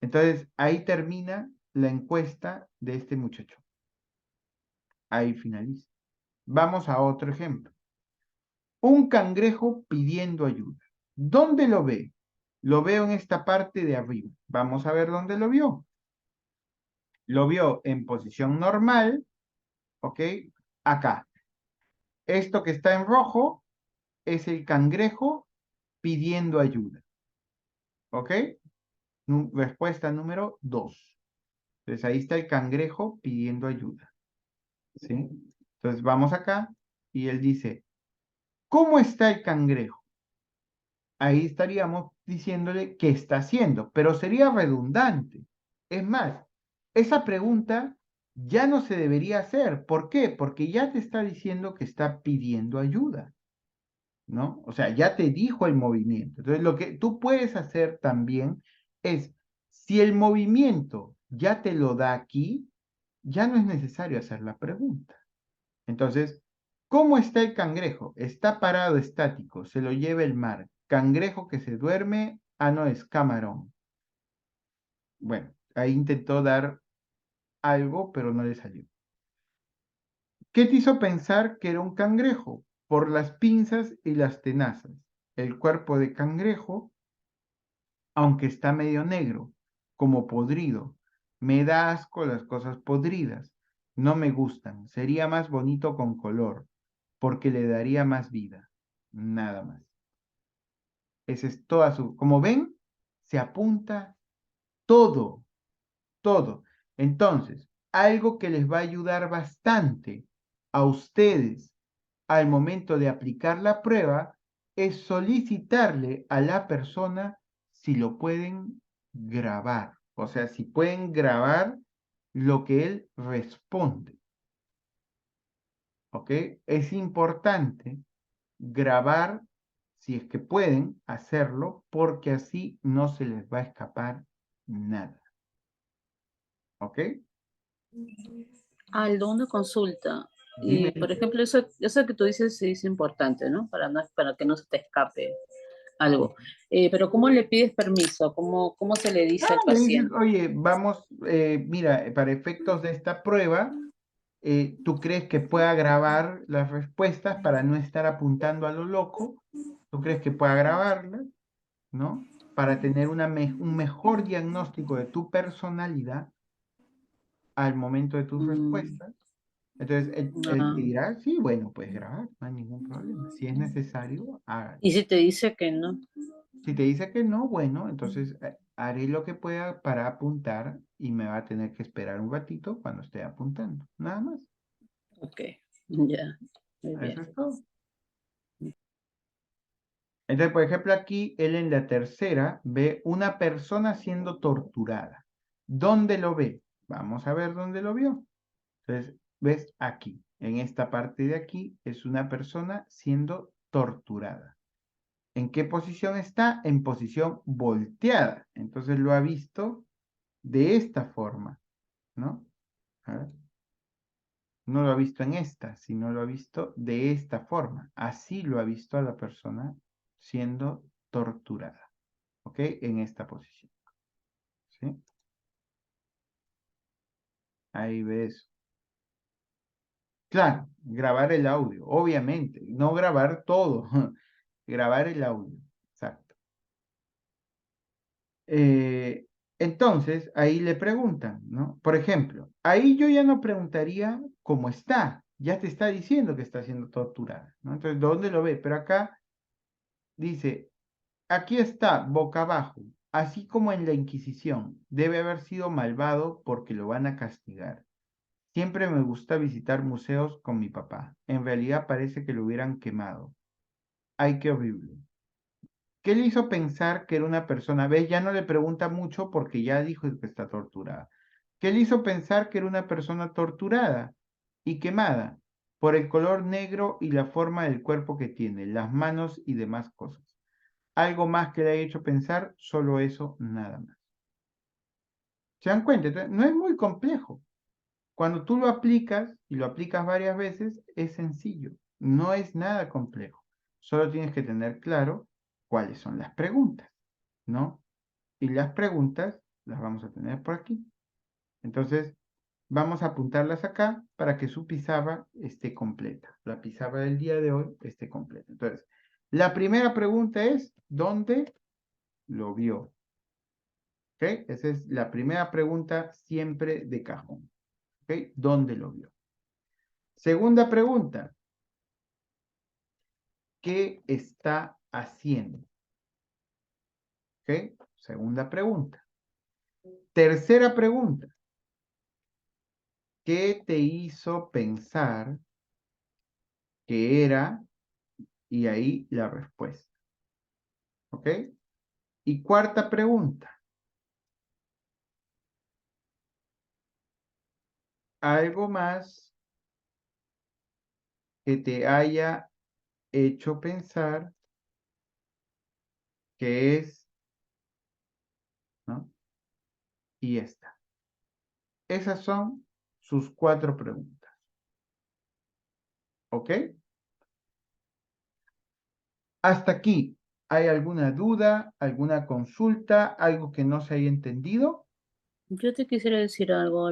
Entonces, ahí termina la encuesta de este muchacho. Ahí finaliza. Vamos a otro ejemplo. Un cangrejo pidiendo ayuda. ¿Dónde lo ve? Lo veo en esta parte de arriba. Vamos a ver dónde lo vio. Lo vio en posición normal, ¿ok? Acá. Esto que está en rojo es el cangrejo pidiendo ayuda, ¿ok? Respuesta número 2. Entonces ahí está el cangrejo pidiendo ayuda, ¿sí? Entonces vamos acá y él dice, ¿cómo está el cangrejo? Ahí estaríamos diciéndole qué está haciendo, pero sería redundante. Es más, esa pregunta ya no se debería hacer. ¿Por qué? Porque ya te está diciendo que está pidiendo ayuda, ¿no? O sea, ya te dijo el movimiento. Entonces, lo que tú puedes hacer también es, si el movimiento ya te lo da aquí, ya no es necesario hacer la pregunta. Entonces, ¿cómo está el cangrejo? Está parado estático, se lo lleva el mar. Cangrejo que se duerme, no es camarón. Bueno, ahí intentó dar algo, pero no le salió. ¿Qué te hizo pensar que era un cangrejo? Por las pinzas y las tenazas. El cuerpo de cangrejo, aunque está medio negro, como podrido. Me da asco las cosas podridas. No me gustan. Sería más bonito con color, porque le daría más vida. Nada más. Esa es toda su... Como ven, se apunta todo, todo. Entonces, algo que les va a ayudar bastante a ustedes al momento de aplicar la prueba es solicitarle a la persona si lo pueden grabar. O sea, si pueden grabar lo que él responde. ¿Ok? Es importante grabar, si es que pueden hacerlo, porque así no se les va a escapar nada. ¿Ok? Aldo, una consulta. Dime. Y, por ejemplo, eso que tú dices sí es importante, ¿no? Para que no se te escape algo. Pero ¿cómo le pides permiso? ¿Cómo se le dice al Le dices, paciente? oye, vamos, mira, para efectos de esta prueba, ¿tú crees que pueda grabar las respuestas para no estar apuntando a lo loco? ¿Tú crees que pueda grabarlas, ¿no? Para tener un mejor diagnóstico de tu personalidad al momento de tus Mm, respuestas. Entonces, él te ah. dirá, sí, bueno, puedes grabar, no hay ningún problema. Si es necesario, hágalo. Y si te dice que no, Si te dice que no, bueno, entonces haré lo que pueda para apuntar y me va a tener que esperar un ratito cuando esté apuntando. Nada más. ok, ya, muy Eso bien. es todo. Entonces, por ejemplo, aquí él en la tercera ve una persona siendo torturada. ¿Dónde lo ve? Vamos a ver dónde lo vio. Entonces, ves aquí, en esta parte de aquí, es una persona siendo torturada. ¿En qué posición está? En posición volteada. Entonces lo ha visto de esta forma, ¿no? A ver. No lo ha visto en esta, sino lo ha visto de esta forma. Así lo ha visto a la persona siendo torturada, ¿ok? En esta posición, ¿sí? Ahí ves. Claro, grabar el audio, obviamente, no grabar todo, grabar el audio, exacto. Eh, entonces, ahí le preguntan, ¿no? Por ejemplo, ahí yo ya no preguntaría cómo está, ya te está diciendo que está siendo torturada, ¿no? Entonces, ¿dónde lo ve? Pero acá dice, aquí está, boca abajo, así como en la Inquisición, debe haber sido malvado porque lo van a castigar. Siempre me gusta visitar museos con mi papá. En realidad parece que lo hubieran quemado. Ay, qué horrible. ¿Qué le hizo pensar que era una persona? ¿Ves? Ya no le pregunta mucho porque ya dijo que está torturada. ¿Qué le hizo pensar que era una persona torturada y quemada por el color negro y la forma del cuerpo que tiene, las manos y demás cosas? Algo más que le haya hecho pensar, solo eso, nada más. ¿Se dan cuenta? Entonces, no es muy complejo. Cuando tú lo aplicas y lo aplicas varias veces, es sencillo. No es nada complejo. Solo tienes que tener claro cuáles son las preguntas, ¿no? Y las preguntas las vamos a tener por aquí. Entonces, vamos a apuntarlas acá para que su pizarra esté completa. La pizarra del día de hoy esté completa. Entonces, la primera pregunta es, ¿dónde lo vio? ¿Ok? Esa es la primera pregunta siempre de cajón. ¿Ok? ¿Dónde lo vio? Segunda pregunta, ¿qué está haciendo? ¿Ok? Segunda pregunta. Tercera pregunta, ¿qué te hizo pensar que era? Y ahí la respuesta. ¿Ok? Y cuarta pregunta, algo más que te haya hecho pensar que es, ¿no? Y esta. Esas son sus cuatro preguntas. ¿Ok? Hasta aquí. ¿Hay alguna duda, alguna consulta, algo que no se haya entendido? Yo te quisiera decir algo.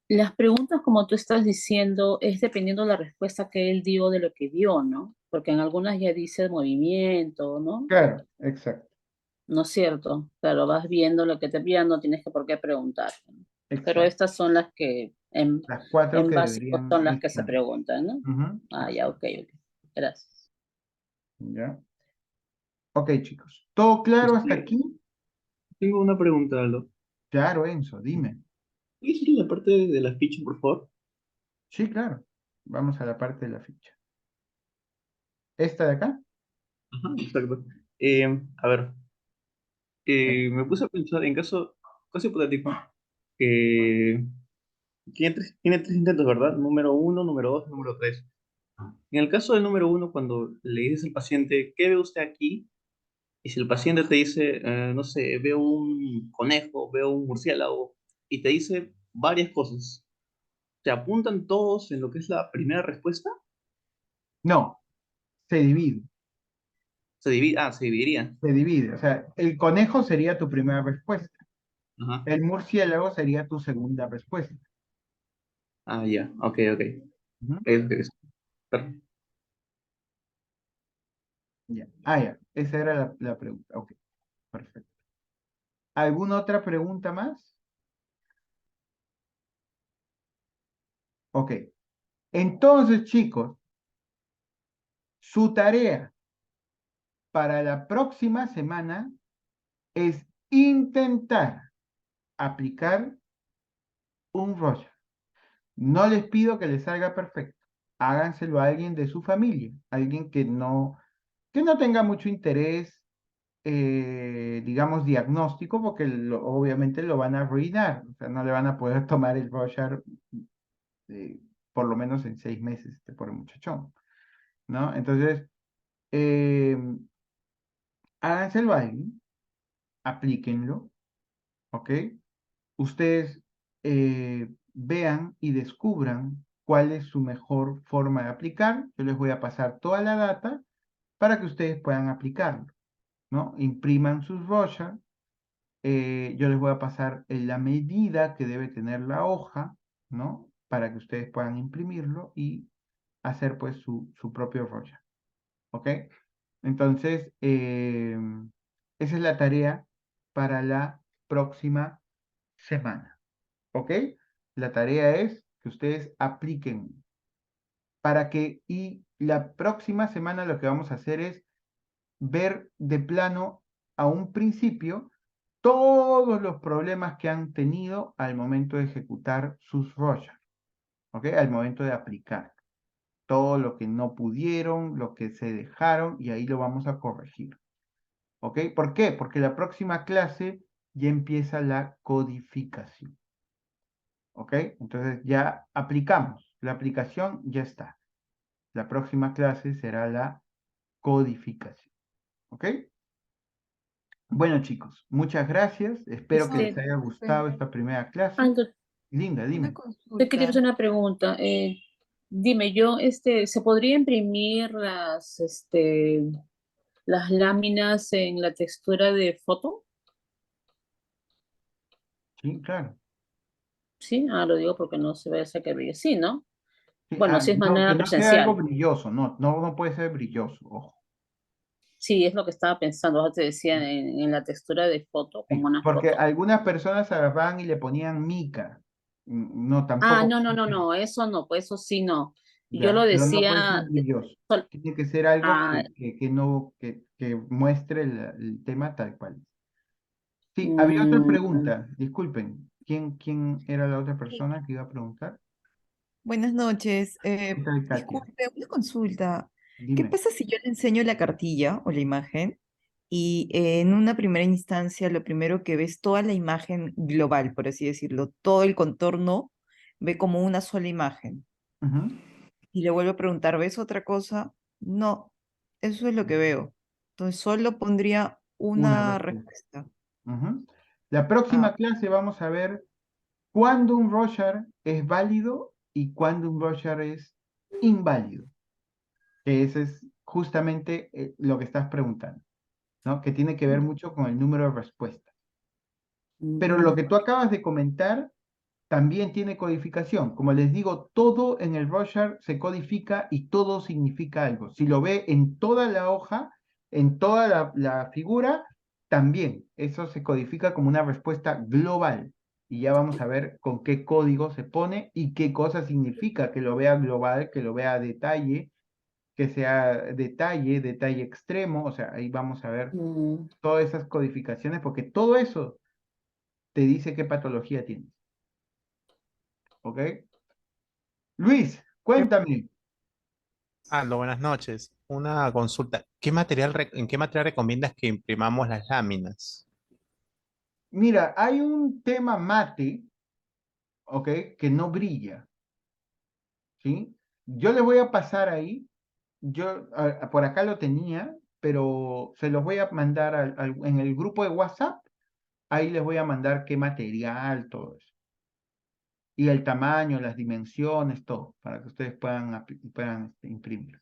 Las preguntas, como tú estás diciendo, es dependiendo de la respuesta que él dio de lo que vio, ¿no? Porque en algunas ya dice movimiento, ¿no? Claro, exacto, ¿No es cierto? Claro, vas viendo lo que te envían, no tienes que por qué preguntar, ¿no? Pero exacto. estas son las que Las cuatro en que básico deberían son las que se estar. preguntan, ¿no? Ujú, Ah, ya, ok, exacto. ok. Gracias. ¿Ya? Ok, chicos. ¿Todo claro hasta Este, aquí? tengo una pregunta, Aldo. Claro, Enzo, dime. ¿Puedes ir a la parte de la ficha, por favor? Sí, claro. Vamos a la parte de la ficha. ¿Esta de acá? Ajá, exacto. A ver, Eh, me puse a pensar en caso hipotético, que tiene tres intentos, ¿verdad? Número uno, número dos, número tres. En el caso del número uno, cuando le dices al paciente, ¿qué ve usted aquí? Y si el paciente te dice, no sé, veo un conejo, veo un murciélago, y te dice varias cosas, ¿te apuntan todos en lo que es la primera respuesta? no, se divide. Se dividiría. Se divide. O sea, el conejo sería tu primera respuesta. Ajá. El murciélago sería tu segunda respuesta. Ah, ya, ok, ok. Ujú, Perfecto. ya. Ah, ya. Esa era la pregunta. Ok, perfecto. ¿Alguna otra pregunta más? Ok. Entonces, chicos, su tarea para la próxima semana es intentar aplicar un Roger. No les pido que les salga perfecto. Háganselo a alguien de su familia, alguien que no tenga mucho interés, digamos, diagnóstico, porque obviamente lo van a arruinar. O sea, no le van a poder tomar el Roger por lo menos en 6 meses, este pobre muchachón, ¿no? Entonces, eh, háganselo a alguien, aplíquenlo, ¿ok? Ustedes vean y descubran cuál es su mejor forma de aplicar. Yo les voy a pasar toda la data para que ustedes puedan aplicarlo, ¿no? Impriman sus brochures. Yo les voy a pasar la medida que debe tener la hoja, ¿no? Para que ustedes puedan imprimirlo y hacer pues su propio brochure, ¿ok? Entonces, esa es la tarea para la próxima semana. ¿Ok? La tarea es que ustedes apliquen y la próxima semana lo que vamos a hacer es ver de plano a un principio todos los problemas que han tenido al momento de ejecutar sus Rorschach, ¿ok? Al momento de aplicar. Todo lo que no pudieron, lo que se dejaron, y ahí lo vamos a corregir. ¿Ok? ¿Por qué? Porque la próxima clase ya empieza la codificación. ¿Ok? Entonces ya aplicamos. La aplicación ya está. La próxima clase será la codificación. ¿Ok? Bueno, chicos, muchas gracias. Espero que les Este, haya gustado esta primera clase. Aldo, Linda, Una dime. te quería hacer consulta. una pregunta. Dime, ¿se podría imprimir las láminas en la textura de foto? Sí, claro. Sí, lo digo porque no se vaya a hacer que brille. Sí, ¿no? Sí, Bueno, si es no, que manera no sea algo presencial. brilloso. No, no, no puede ser brilloso. Ojo. Sí, es lo que estaba pensando. Te decía en la textura de foto, como Sí, una porque foto. algunas personas agarraban y le ponían mica. No, Ah, tampoco. no, no, no, no, eso no, pues eso sí no. Yo lo Ya, pero no puede ser decía, brilloso. sol- Tiene que ser algo ah, que no, que muestre el tema tal cual. Sí, había otra mm, pregunta. Disculpen. ¿Quién era la otra persona que iba a preguntar? Buenas noches. ¿Qué tal, Katia? Disculpe, una consulta. ¿Qué Dime. pasa si yo le enseño la cartilla o la imagen y en una primera instancia lo primero que ve es toda la imagen global, por así decirlo, todo el contorno ve como una sola imagen? Ujú. Y le vuelvo a preguntar, ¿ves otra cosa? No, eso es lo que veo. Entonces solo pondría Una una respuesta. respuesta. Ujú. La Ah, próxima clase vamos a ver cuándo un Rorschach es válido y cuándo un Rorschach es inválido. Que ese es justamente lo que estás preguntando, ¿no? Que tiene que ver mucho con el número de respuestas. Pero lo ujú, que tú acabas de comentar también tiene codificación. Como les digo, todo en el Rorschach se codifica y todo significa algo. Si lo ve en toda la hoja, en toda la figura, también eso se codifica como una respuesta global. Y ya vamos a ver con qué código se pone y qué cosa significa que lo vea global, que lo vea a detalle, que sea detalle, detalle extremo. O sea, ahí vamos a ver mm. todas esas codificaciones porque todo eso te dice qué patología tienes. ¿Ok? Luis, cuéntame. Aldo, buenas noches. Una consulta. ¿En qué material recomiendas que imprimamos las láminas? Mira, hay un tema mate, ¿ok? Que no brilla, ¿sí? Yo le voy a pasar ahí, por acá lo tenía, pero se los voy a mandar en el grupo de WhatsApp, ahí les voy a mandar qué material, todo eso. Y el tamaño, las dimensiones, todo, para que ustedes puedan imprimir.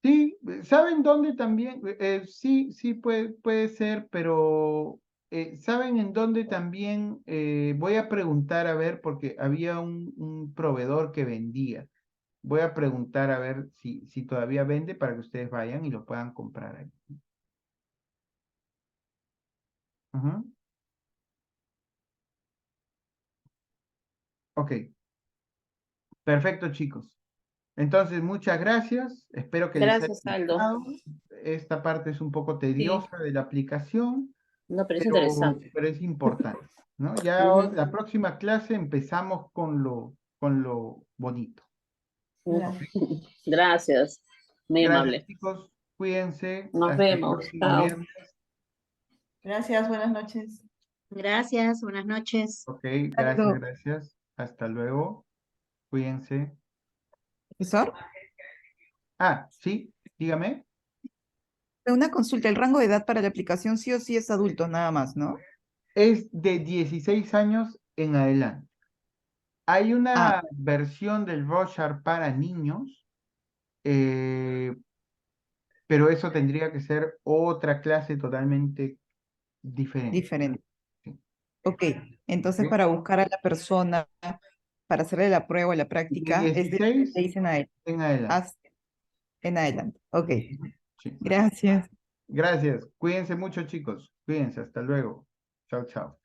Sí, ¿saben dónde también? Sí, sí, puede ser, pero ¿saben en dónde también? Voy a preguntar a ver, porque había un proveedor que vendía. Voy a preguntar a ver si todavía vende para que ustedes vayan y lo puedan comprar ahí. Ujú. Ok, perfecto, chicos. Entonces, muchas gracias. Espero que les haya Gracias, Aldo. gustado. Esta parte es un poco Sí, tediosa de la aplicación, no, pero es pero, interesante. pero es importante, ¿no? Ya Ujú, la próxima clase empezamos con lo bonito, ¿ok? gracias. Gracias, muy Gracias, amable. chicos. Cuídense. Nos Hasta el vemos. próximo Chao. viernes. Gracias, buenas noches. Gracias, buenas noches. Ok, gracias, Aldo, gracias. Hasta luego. Cuídense. profesor, Ah, sí, dígame. una consulta, el rango de edad para la aplicación sí o sí es adulto, nada más, ¿no? Es de 16 años en adelante. Hay Ah, una versión del Rorschach para niños, eh, pero eso tendría que ser otra clase totalmente diferente. diferente. Sí, Ok, entonces ¿ok? para buscar a la persona, para hacerle la prueba o la De práctica, es de 16 16 en adelante. en adelante. En adelante. Ok, Sí. gracias. Gracias. Cuídense mucho, chicos. Cuídense. Hasta luego. Chao, chao.